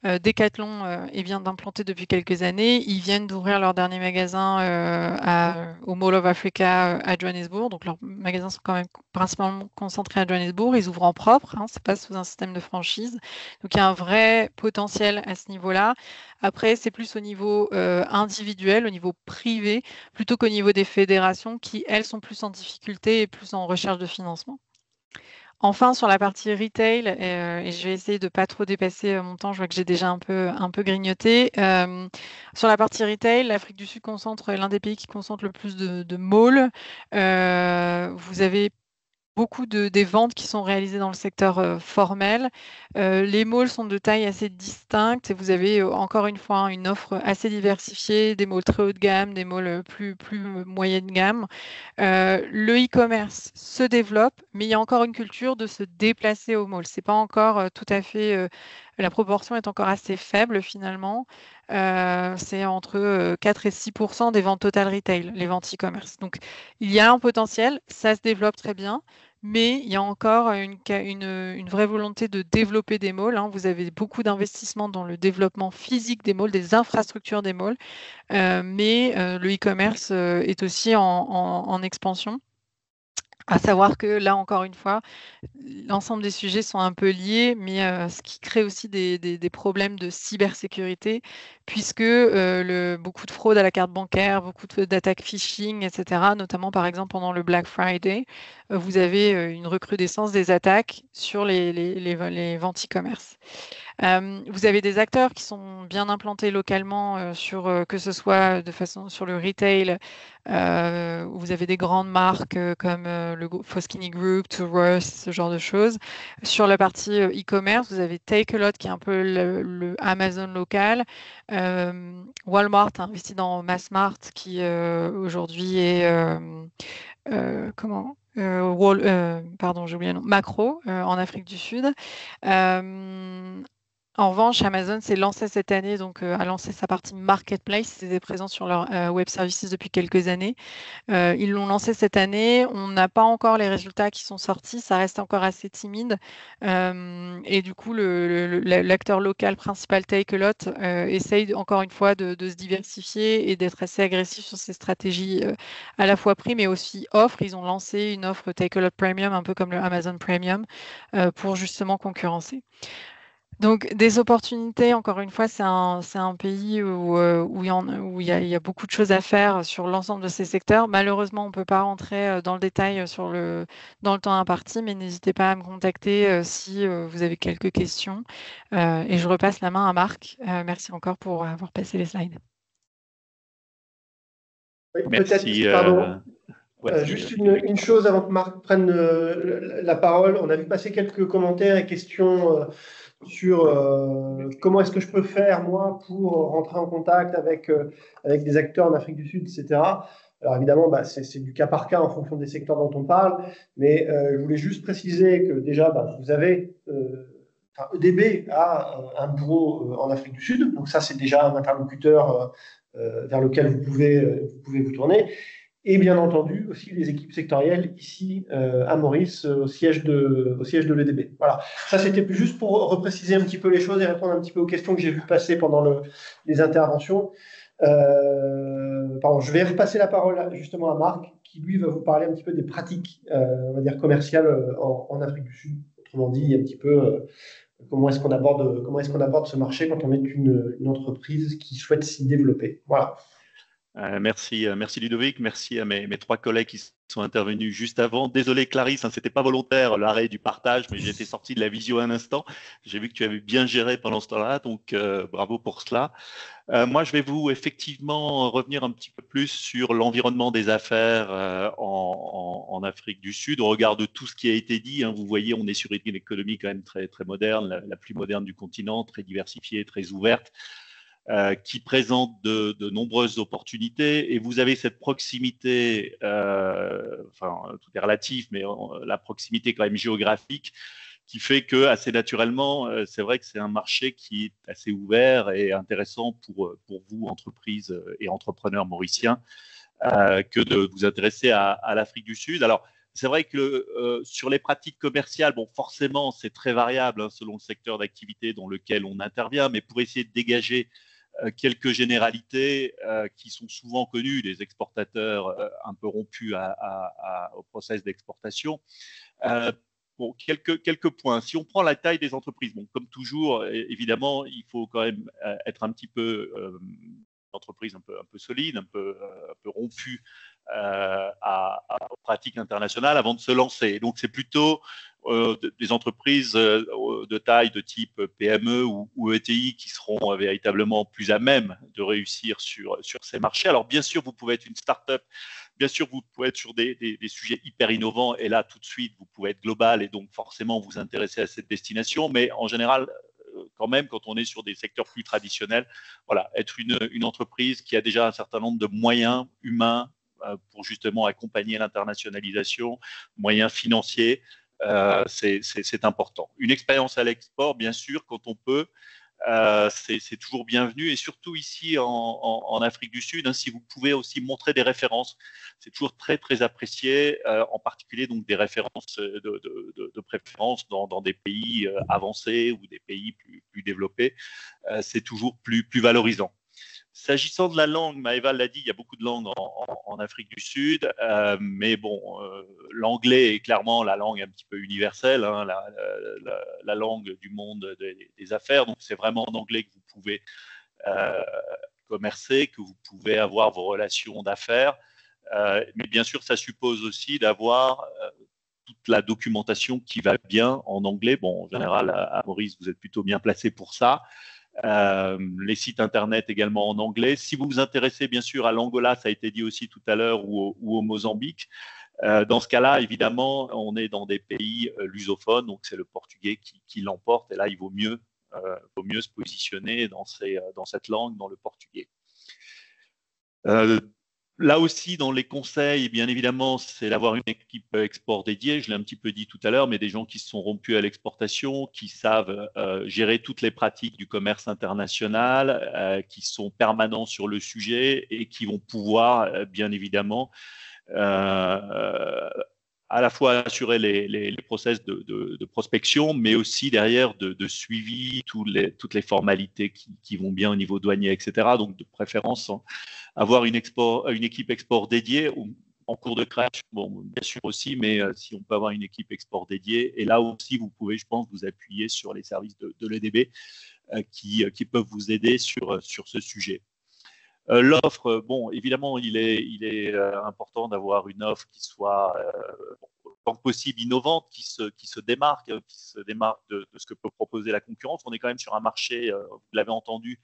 Decathlon vient d'implanter depuis quelques années. Ils viennent d'ouvrir leur dernier magasin au Mall of Africa à Johannesburg. Donc leurs magasins sont quand même principalement concentrés à Johannesburg. Ils ouvrent en propre, c'est pas sous un système de franchise. Donc il y a un vrai potentiel à ce niveau-là. Après, c'est plus au niveau individuel, au niveau privé, plutôt qu'au niveau des fédérations qui, elles, sont plus en difficulté et plus en recherche de financement. Enfin, sur la partie retail, et je vais essayer de ne pas trop dépasser mon temps, je vois que j'ai déjà un peu grignoté. Sur la partie retail, l'Afrique du Sud concentre l'un des pays qui concentre le plus de malls. Vous avez beaucoup des ventes qui sont réalisées dans le secteur formel. Les malls sont de taille assez distincte et vous avez encore une fois une offre assez diversifiée, des malls très haut de gamme, des malls plus moyenne gamme. Le e-commerce se développe, mais il y a encore une culture de se déplacer au mall. C'est pas encore tout à fait, la proportion est encore assez faible finalement. C'est entre 4 et 6% des ventes totales retail, les ventes e-commerce. Donc, il y a un potentiel, ça se développe très bien, mais il y a encore une vraie volonté de développer des malls. Vous avez beaucoup d'investissements dans le développement physique des malls, des infrastructures des malls, mais le e-commerce est aussi en expansion. À savoir que là, encore une fois, l'ensemble des sujets sont un peu liés, mais ce qui crée aussi des problèmes de cybersécurité, puisque beaucoup de fraudes à la carte bancaire, beaucoup d'attaques phishing, etc., notamment par exemple pendant le Black Friday, vous avez une recrudescence des attaques sur les ventes e-commerce. Vous avez des acteurs qui sont bien implantés localement que ce soit de façon sur le retail, où vous avez des grandes marques comme le Foschini Group, Tourist, ce genre de choses. Sur la partie e-commerce, vous avez Takealot qui est un peu le Amazon local. Walmart a investi dans Massmart qui aujourd'hui est pardon, j'ai oublié le nom, Macro en Afrique du Sud. En revanche, Amazon s'est lancé cette année, donc a lancé sa partie marketplace. Ils étaient présents sur leur web services depuis quelques années. Ils l'ont lancé cette année. On n'a pas encore les résultats qui sont sortis. Ça reste encore assez timide. Et du coup, l'acteur local principal, Takealot, essaye encore une fois de se diversifier et d'être assez agressif sur ses stratégies à la fois prix, mais aussi offre. Ils ont lancé une offre Takealot Premium, un peu comme le Amazon Premium, pour justement concurrencer. Donc, des opportunités, encore une fois, c'est un pays où il y a beaucoup de choses à faire sur l'ensemble de ces secteurs. Malheureusement, on ne peut pas rentrer dans le détail dans le temps imparti, mais n'hésitez pas à me contacter si vous avez quelques questions. Et je repasse la main à Marc. Merci encore pour avoir passé les slides. Oui, merci. Pardon. Juste une chose avant que Marc prenne la parole. On a vu passer quelques commentaires et questions sur comment est-ce que je peux faire, moi, pour rentrer en contact avec des acteurs en Afrique du Sud, etc. Alors évidemment, c'est du cas par cas en fonction des secteurs dont on parle, mais je voulais juste préciser que déjà, vous avez... EDB a un bureau en Afrique du Sud, donc ça, c'est déjà un interlocuteur vers lequel vous pouvez vous tourner. Et bien entendu, aussi les équipes sectorielles ici à Maurice, au siège de l'EDB. Voilà. Ça, c'était juste pour repréciser un petit peu les choses et répondre un petit peu aux questions que j'ai vues passer pendant les interventions. Je vais repasser la parole justement à Marc, qui lui va vous parler un petit peu des pratiques, on va dire commerciales en Afrique du Sud. Autrement dit, un petit peu comment est-ce qu'on aborde ce marché quand on est une entreprise qui souhaite s'y développer. Voilà. Merci Ludovic, merci à mes trois collègues qui sont intervenus juste avant. Désolé Clarisse, c'était pas volontaire l'arrêt du partage, mais j'ai été sorti de la visio un instant. J'ai vu que tu avais bien géré pendant ce temps-là, donc bravo pour cela. Moi, je vais vous effectivement revenir un petit peu plus sur l'environnement des affaires en Afrique du Sud. Au regard de tout ce qui a été dit, vous voyez, on est sur une économie quand même très, très moderne, la plus moderne du continent, très diversifiée, très ouverte. Qui présente de nombreuses opportunités, et vous avez cette proximité, tout est relatif, mais la proximité quand même géographique, qui fait que assez naturellement, c'est vrai que c'est un marché qui est assez ouvert et intéressant pour vous, entreprises et entrepreneurs mauriciens, que de vous intéresser à l'Afrique du Sud. Alors, c'est vrai que sur les pratiques commerciales, bon, forcément, c'est très variable selon le secteur d'activité dans lequel on intervient, mais pour essayer de dégager quelques généralités qui sont souvent connues des exportateurs un peu rompus au process d'exportation. Bon, quelques points. Si on prend la taille des entreprises, bon, comme toujours, évidemment, il faut quand même être un petit peu une entreprise un peu solide, un peu rompue aux pratiques internationales avant de se lancer. Donc, c'est plutôt des entreprises de taille de type PME ou ETI qui seront véritablement plus à même de réussir sur ces marchés. Alors, bien sûr, vous pouvez être une start-up, bien sûr, vous pouvez être sur des sujets hyper innovants, et là, tout de suite, vous pouvez être global et donc forcément vous intéresser à cette destination, mais en général, quand même, quand on est sur des secteurs plus traditionnels, voilà, être une entreprise qui a déjà un certain nombre de moyens humains pour justement accompagner l'internationalisation, moyens financiers, c'est important. Une expérience à l'export, bien sûr, quand on peut, c'est toujours bienvenu, et surtout ici en Afrique du Sud, si vous pouvez aussi montrer des références, c'est toujours très très apprécié, en particulier donc des références de préférence dans des pays avancés ou des pays plus développés, c'est toujours plus valorisant. S'agissant de la langue, Maëva l'a dit, il y a beaucoup de langues en Afrique du Sud, mais bon, l'anglais est clairement la langue un petit peu universelle, la langue du monde des affaires. Donc, c'est vraiment en anglais que vous pouvez commercer, que vous pouvez avoir vos relations d'affaires. Mais bien sûr, ça suppose aussi d'avoir toute la documentation qui va bien en anglais. Bon, en général, à Maurice, vous êtes plutôt bien placé pour ça. Les sites internet également en anglais. Si vous vous intéressez bien sûr à l'Angola, ça a été dit aussi tout à l'heure, ou au Mozambique, dans ce cas-là, évidemment, on est dans des pays lusophones, donc c'est le portugais qui l'emporte, et là, il vaut mieux se positionner dans cette langue, dans le portugais. Là aussi, dans les conseils, bien évidemment, c'est d'avoir une équipe export dédiée. Je l'ai un petit peu dit tout à l'heure, mais des gens qui se sont rompus à l'exportation, qui savent gérer toutes les pratiques du commerce international, qui sont permanents sur le sujet et qui vont pouvoir, bien évidemment, à la fois assurer les process de prospection, mais aussi derrière de suivi, toutes les formalités qui vont bien au niveau douanier, etc. Donc, de préférence, avoir une équipe export dédiée, ou en cours de crash, bon, bien sûr aussi, mais si on peut avoir une équipe export dédiée, et là aussi, vous pouvez, je pense, vous appuyer sur les services de l'EDB qui peuvent vous aider sur ce sujet. L'offre, bon, évidemment, il est important d'avoir une offre qui soit tant que possible innovante, qui se démarque de ce que peut proposer la concurrence. On est quand même sur un marché, vous l'avez entendu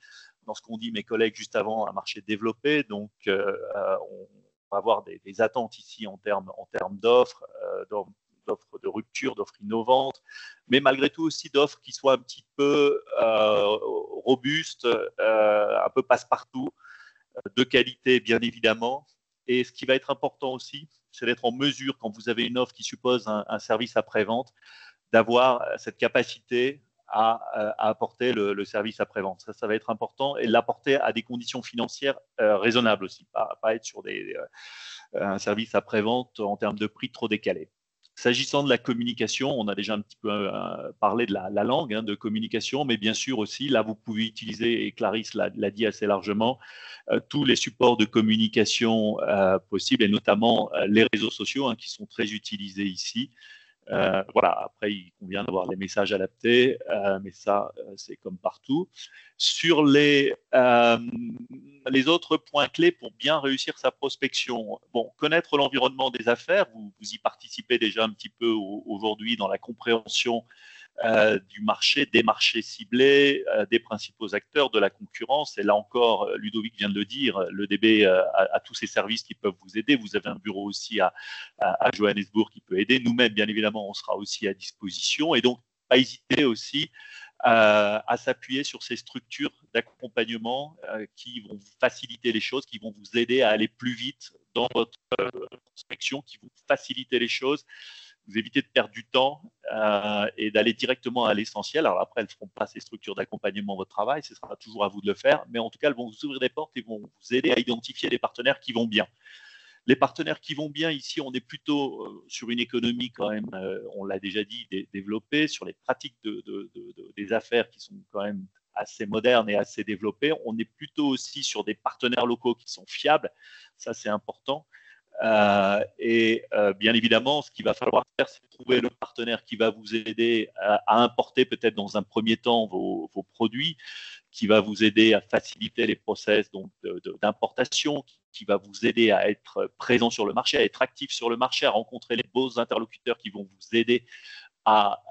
dans ce qu'ont dit mes collègues juste avant, un marché développé. Donc, on va avoir des attentes ici en termes d'offres, d'offres de rupture, d'offres innovantes, mais malgré tout aussi d'offres qui soient un petit peu robustes, un peu passe-partout, de qualité bien évidemment. Et ce qui va être important aussi, c'est d'être en mesure, quand vous avez une offre qui suppose un service après-vente, d'avoir cette capacité à apporter le service après-vente. Ça va être important, et l'apporter à des conditions financières raisonnables aussi, pas être sur un service après-vente en termes de prix trop décalé. S'agissant de la communication, on a déjà un petit peu parlé de la langue de communication, mais bien sûr aussi, là, vous pouvez utiliser, et Clarisse l'a dit assez largement, tous les supports de communication possibles, et notamment les réseaux sociaux qui sont très utilisés ici. Voilà, après, il convient d'avoir les messages adaptés, mais ça, c'est comme partout. Sur les autres points clés pour bien réussir sa prospection, bon, connaître l'environnement des affaires, vous y participez déjà un petit peu aujourd'hui dans la compréhension du marché, des marchés ciblés, des principaux acteurs, de la concurrence. Et là encore, Ludovic vient de le dire, l'EDB a tous ces services qui peuvent vous aider. Vous avez un bureau aussi à Johannesburg qui peut aider. Nous-mêmes, bien évidemment, on sera aussi à disposition. Et donc, pas hésiter aussi à s'appuyer sur ces structures d'accompagnement qui vont vous faciliter les choses, qui vont vous aider à aller plus vite dans votre prospection, qui vont faciliter les choses, vous éviter de perdre du temps et d'aller directement à l'essentiel. Alors après, elles ne feront pas ces structures d'accompagnement votre travail, ce sera toujours à vous de le faire, mais en tout cas, elles vont vous ouvrir des portes et vont vous aider à identifier des partenaires qui vont bien. Les partenaires qui vont bien, ici, on est plutôt sur une économie quand même, on l'a déjà dit, développée, sur les pratiques des affaires qui sont quand même assez modernes et assez développées. On est plutôt aussi sur des partenaires locaux qui sont fiables, ça c'est important. Bien évidemment, ce qu'il va falloir faire, c'est trouver le partenaire qui va vous aider à importer peut-être dans un premier temps vos produits, qui va vous aider à faciliter les process d'importation, qui va vous aider à être présent sur le marché, à être actif sur le marché, à rencontrer les beaux interlocuteurs qui vont vous aider à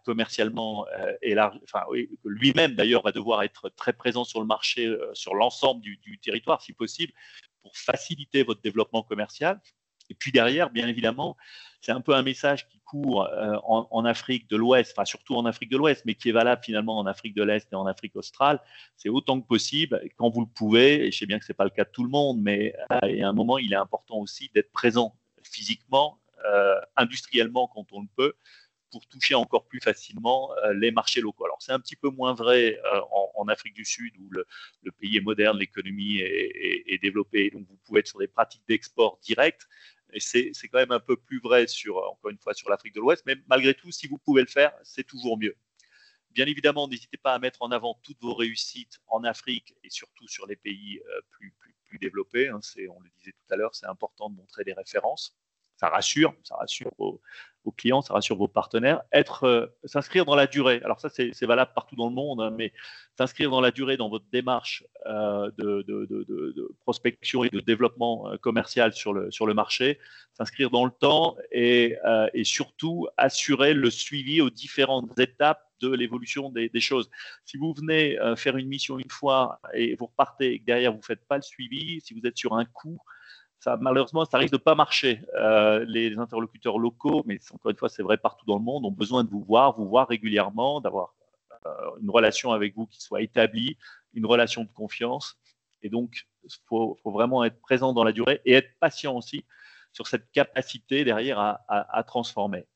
commercialement élargir, enfin, oui, lui-même d'ailleurs va devoir être très présent sur le marché, sur l'ensemble du territoire si possible, pour faciliter votre développement commercial. Et puis derrière, bien évidemment, c'est un peu un message qui court en Afrique de l'Ouest, enfin surtout en Afrique de l'Ouest, mais qui est valable finalement en Afrique de l'Est et en Afrique australe. C'est autant que possible, quand vous le pouvez, et je sais bien que ce n'est pas le cas de tout le monde, mais à un moment, il est important aussi d'être présent physiquement, industriellement quand on le peut, pour toucher encore plus facilement les marchés locaux. Alors c'est un petit peu moins vrai en Afrique du Sud où le pays est moderne, l'économie est développée, donc vous pouvez être sur des pratiques d'export direct. Et c'est quand même un peu plus vrai encore une fois, sur l'Afrique de l'Ouest, mais malgré tout, si vous pouvez le faire, c'est toujours mieux. Bien évidemment, n'hésitez pas à mettre en avant toutes vos réussites en Afrique et surtout sur les pays plus développés. Hein, on le disait tout à l'heure, c'est important de montrer des références. Ça rassure vos clients, ça rassure vos partenaires. S'inscrire dans la durée. Alors ça, c'est valable partout dans le monde, hein, mais s'inscrire dans la durée dans votre démarche de prospection et de développement commercial sur le marché, s'inscrire dans le temps et surtout assurer le suivi aux différentes étapes de l'évolution des choses. Si vous venez faire une mission une fois et vous repartez et que derrière vous ne faites pas le suivi, si vous êtes sur un coup, malheureusement, ça risque de pas marcher. Les interlocuteurs locaux, mais encore une fois, c'est vrai partout dans le monde, ont besoin de vous voir régulièrement, d'avoir une relation avec vous qui soit établie, une relation de confiance. Et donc, il faut vraiment être présent dans la durée et être patient aussi sur cette capacité derrière à transformer.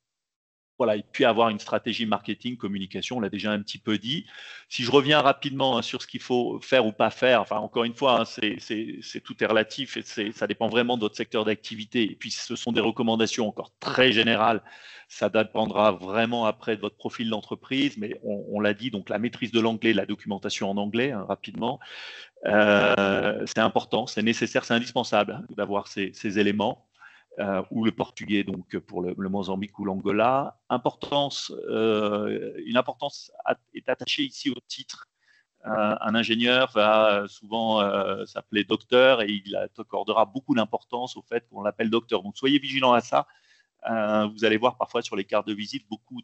Voilà, et puis avoir une stratégie marketing, communication, on l'a déjà un petit peu dit. Si je reviens rapidement sur ce qu'il faut faire ou pas faire, enfin encore une fois, tout est relatif et ça dépend vraiment de votre secteur d'activité. Et puis ce sont des recommandations encore très générales. Ça dépendra vraiment après de votre profil d'entreprise, mais on l'a dit, donc la maîtrise de l'anglais, la documentation en anglais, hein, rapidement. C'est important, c'est nécessaire, c'est indispensable d'avoir ces éléments. Ou le portugais donc pour le Mozambique ou l'Angola. Une importance est attachée ici au titre. Un ingénieur va souvent s'appeler docteur et il accordera beaucoup d'importance au fait qu'on l'appelle docteur. Donc soyez vigilants à ça. Vous allez voir parfois sur les cartes de visite beaucoup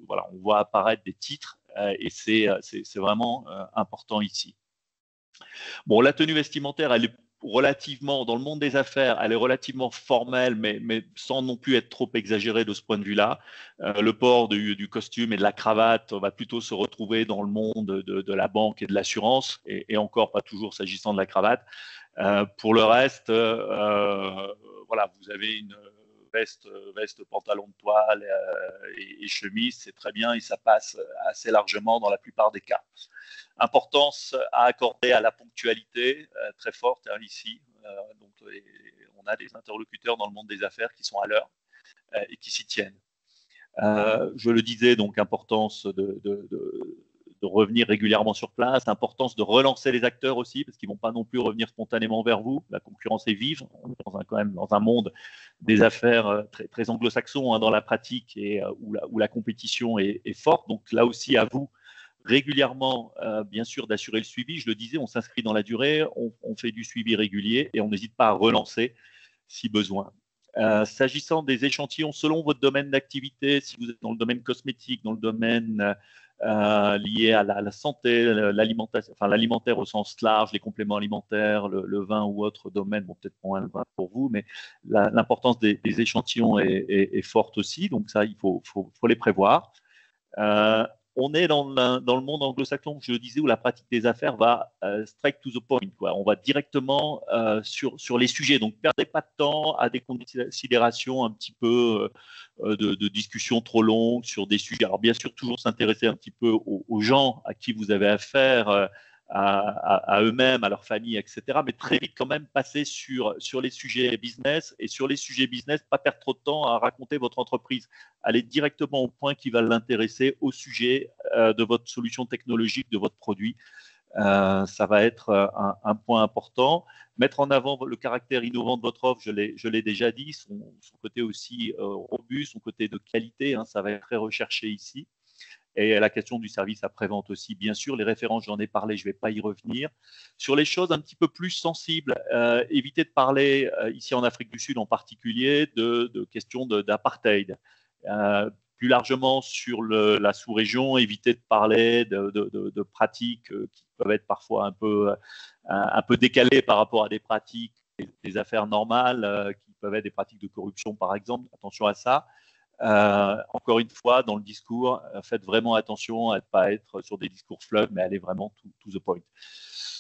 voilà, on voit apparaître des titres et c'est vraiment important ici. Bon, la tenue vestimentaire, elle est relativement, dans le monde des affaires, elle est relativement formelle, mais sans non plus être trop exagérée de ce point de vue-là. Le port du costume et de la cravate va plutôt se retrouver dans le monde de la banque et de l'assurance, et encore pas toujours s'agissant de la cravate. Pour le reste, voilà, vous avez une veste, pantalon de toile et chemise, c'est très bien et ça passe assez largement dans la plupart des cas. Importance à accorder à la ponctualité, très forte hein, ici. Donc, on a des interlocuteurs dans le monde des affaires qui sont à l'heure et qui s'y tiennent. Je le disais, donc importance de revenir régulièrement sur place, l'importance de relancer les acteurs aussi, parce qu'ils ne vont pas non plus revenir spontanément vers vous. La concurrence est vive, on est quand même dans un monde des affaires très, très anglo-saxon dans la pratique et où la compétition est forte. Donc là aussi, à vous régulièrement, bien sûr, d'assurer le suivi. Je le disais, on s'inscrit dans la durée, on fait du suivi régulier et on n'hésite pas à relancer si besoin. S'agissant des échantillons, selon votre domaine d'activité, si vous êtes dans le domaine cosmétique, dans le domaine lié à la santé, l'alimentaire au sens large, les compléments alimentaires, le vin ou autre domaine, bon, peut-être moins le vin pour vous, mais l'importance des échantillons est forte aussi, donc ça, il faut les prévoir. On est dans le monde anglo-saxon, je le disais, où la pratique des affaires va straight to the point, quoi. On va directement sur les sujets. Donc, perdez pas de temps à des considérations un petit peu de discussions trop longues sur des sujets. Alors, bien sûr, toujours s'intéresser un petit peu aux gens à qui vous avez affaire, à eux-mêmes, à leur famille, etc. Mais très vite quand même passer sur les sujets business, et sur les sujets business, pas perdre trop de temps à raconter votre entreprise. Allez directement au point qui va l'intéresser, au sujet de votre solution technologique, de votre produit. Ça va être un point important. Mettre en avant le caractère innovant de votre offre, je l'ai déjà dit, son côté aussi robuste, son côté de qualité, ça va être très recherché ici. Et la question du service après-vente aussi, bien sûr. Les références, j'en ai parlé, je ne vais pas y revenir. Sur les choses un petit peu plus sensibles, évitez de parler, ici en Afrique du Sud en particulier, de questions d'apartheid. Plus largement sur la sous-région, évitez de parler de pratiques qui peuvent être parfois un peu décalées par rapport à des pratiques, des affaires normales, qui peuvent être des pratiques de corruption, par exemple. Attention à ça. Encore une fois, dans le discours, faites vraiment attention à ne pas être sur des discours flugs, mais allez vraiment to the point.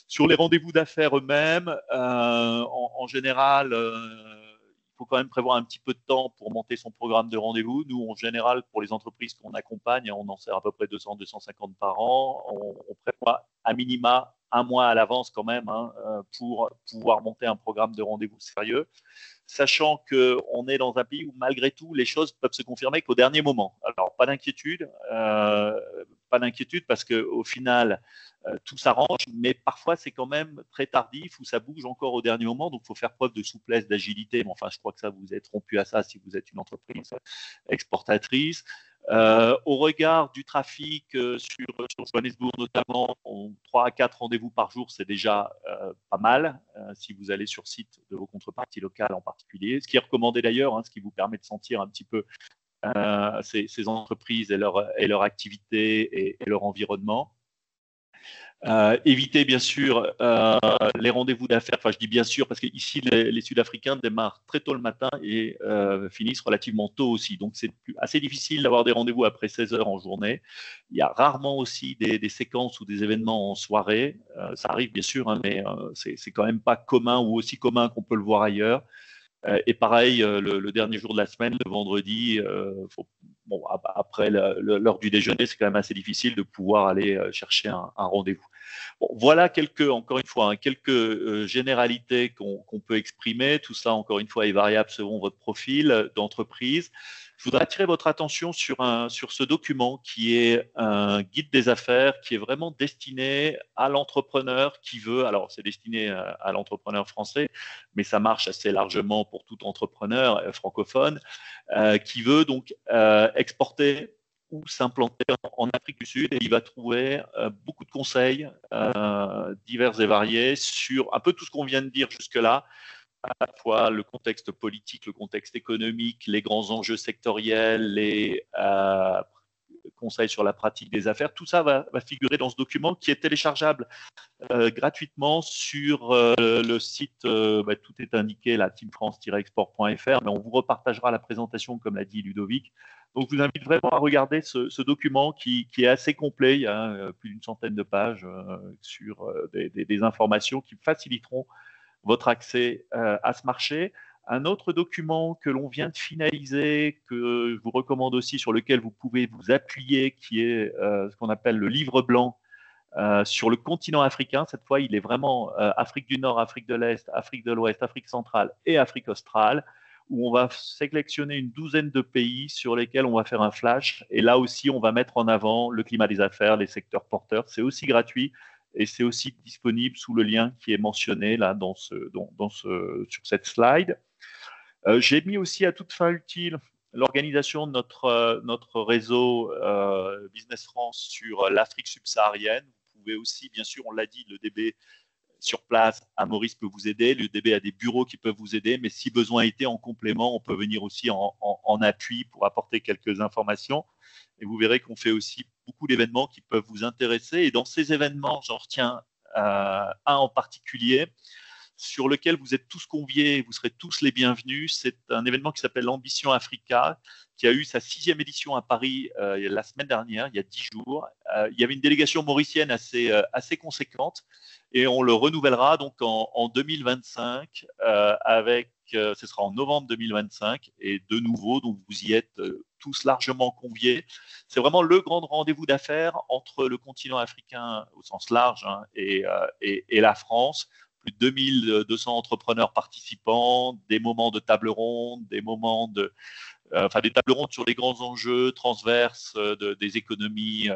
Sur les rendez-vous d'affaires eux-mêmes, en général, il faut quand même prévoir un petit peu de temps pour monter son programme de rendez-vous. Nous, en général, pour les entreprises qu'on accompagne, on en sert à peu près 200-250 par an. On prévoit à minima un mois à l'avance quand même pour pouvoir monter un programme de rendez-vous sérieux, sachant qu'on est dans un pays où malgré tout les choses peuvent se confirmer qu'au dernier moment. Alors pas d'inquiétude parce qu'au final tout s'arrange, mais parfois c'est quand même très tardif, où ça bouge encore au dernier moment, donc il faut faire preuve de souplesse, d'agilité. Mais enfin, je crois que ça, vous êtes rompu à ça si vous êtes une entreprise exportatrice. Au regard du trafic sur Johannesburg notamment, 3 à 4 rendez-vous par jour, c'est déjà pas mal si vous allez sur site de vos contreparties locales en particulier. Ce qui est recommandé d'ailleurs, ce qui vous permet de sentir un petit peu ces entreprises et leur activité et leur environnement. Évitez bien sûr les rendez-vous d'affaires. Enfin, je dis bien sûr parce qu'ici, les Sud-Africains démarrent très tôt le matin et finissent relativement tôt aussi. Donc, c'est assez difficile d'avoir des rendez-vous après 16 heures en journée. Il y a rarement aussi des séquences ou des événements en soirée. Ça arrive bien sûr, mais c'est quand même pas commun ou aussi commun qu'on peut le voir ailleurs. Et pareil, le dernier jour de la semaine, le vendredi, après l'heure du déjeuner, c'est quand même assez difficile de pouvoir aller chercher un rendez-vous. Bon, voilà encore une fois, quelques généralités qu'on peut exprimer. Tout ça, encore une fois, est variable selon votre profil d'entreprise. Je voudrais attirer votre attention sur ce document qui est un guide des affaires qui est vraiment destiné à l'entrepreneur qui veut, alors c'est destiné à l'entrepreneur français, mais ça marche assez largement pour tout entrepreneur francophone qui veut donc exporter ou s'implanter en Afrique du Sud, et il va trouver beaucoup de conseils divers et variés sur un peu tout ce qu'on vient de dire jusque-là, à la fois le contexte politique, le contexte économique, les grands enjeux sectoriels, les conseils sur la pratique des affaires. Tout ça va figurer dans ce document qui est téléchargeable gratuitement sur le site. Tout est indiqué, là, teamfrance-export.fr, mais on vous repartagera la présentation, comme l'a dit Ludovic. Donc, je vous invite vraiment à regarder ce document qui est assez complet. Il y a plus d'une centaine de pages sur des informations qui faciliteront votre accès à ce marché. Un autre document que l'on vient de finaliser, que je vous recommande aussi, sur lequel vous pouvez vous appuyer, qui est ce qu'on appelle le livre blanc sur le continent africain. Cette fois, il est vraiment Afrique du Nord, Afrique de l'Est, Afrique de l'Ouest, Afrique centrale et Afrique australe, où on va sélectionner une douzaine de pays sur lesquels on va faire un flash. Et là aussi, on va mettre en avant le climat des affaires, les secteurs porteurs. C'est aussi gratuit et c'est aussi disponible sous le lien qui est mentionné là sur cette slide. J'ai mis aussi à toute fin utile l'organisation de notre réseau Business France sur l'Afrique subsaharienne. Vous pouvez aussi, bien sûr, on l'a dit, le DB sur place à Maurice peut vous aider, le DB a des bureaux qui peuvent vous aider, mais si besoin était, en complément, on peut venir aussi en appui pour apporter quelques informations. Et vous verrez qu'on fait aussi beaucoup d'événements qui peuvent vous intéresser. Et dans ces événements, j'en retiens un en particulier, sur lequel vous êtes tous conviés, vous serez tous les bienvenus. C'est un événement qui s'appelle l'Ambition Africa, qui a eu sa 6e édition à Paris la semaine dernière, il y a 10 jours. Il y avait une délégation mauricienne assez conséquente et on le renouvellera donc en 2025 ce sera en novembre 2025 et de nouveau, donc vous y êtes tous largement conviés. C'est vraiment le grand rendez-vous d'affaires entre le continent africain au sens large et la France. Plus de 2200 entrepreneurs participants, des moments de table ronde, des tables rondes sur les grands enjeux transverses des économies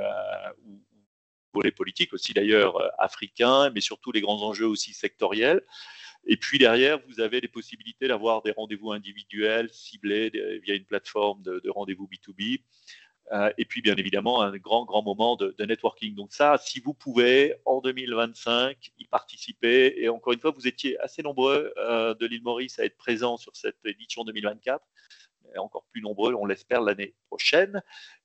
ou pour les politiques aussi d'ailleurs africains, mais surtout les grands enjeux aussi sectoriels. Et puis derrière, vous avez les possibilités d'avoir des rendez-vous individuels ciblés via une plateforme de rendez-vous B2B. Et puis, bien évidemment, un grand moment de networking. Donc ça, si vous pouvez, en 2025, y participer. Et encore une fois, vous étiez assez nombreux de l'île Maurice à être présents sur cette édition 2024. Et encore plus nombreux, on l'espère, l'année prochaine.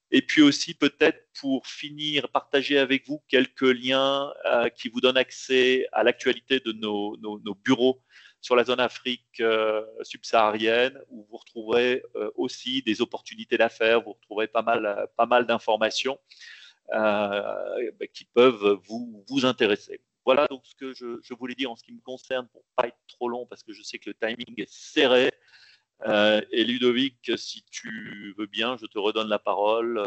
Et puis aussi, peut-être pour finir, partager avec vous quelques liens qui vous donnent accès à l'actualité de nos bureaux sur la zone Afrique subsaharienne, où vous retrouverez aussi des opportunités d'affaires, vous retrouverez pas mal d'informations qui peuvent vous intéresser. Voilà donc ce que je voulais dire en ce qui me concerne, pour ne pas être trop long, parce que je sais que le timing est serré. Et Ludovic, si tu veux bien, je te redonne la parole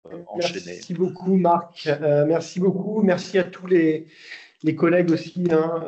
pour enchaîner. Merci beaucoup, Marc. Merci beaucoup. Merci à tous les collègues aussi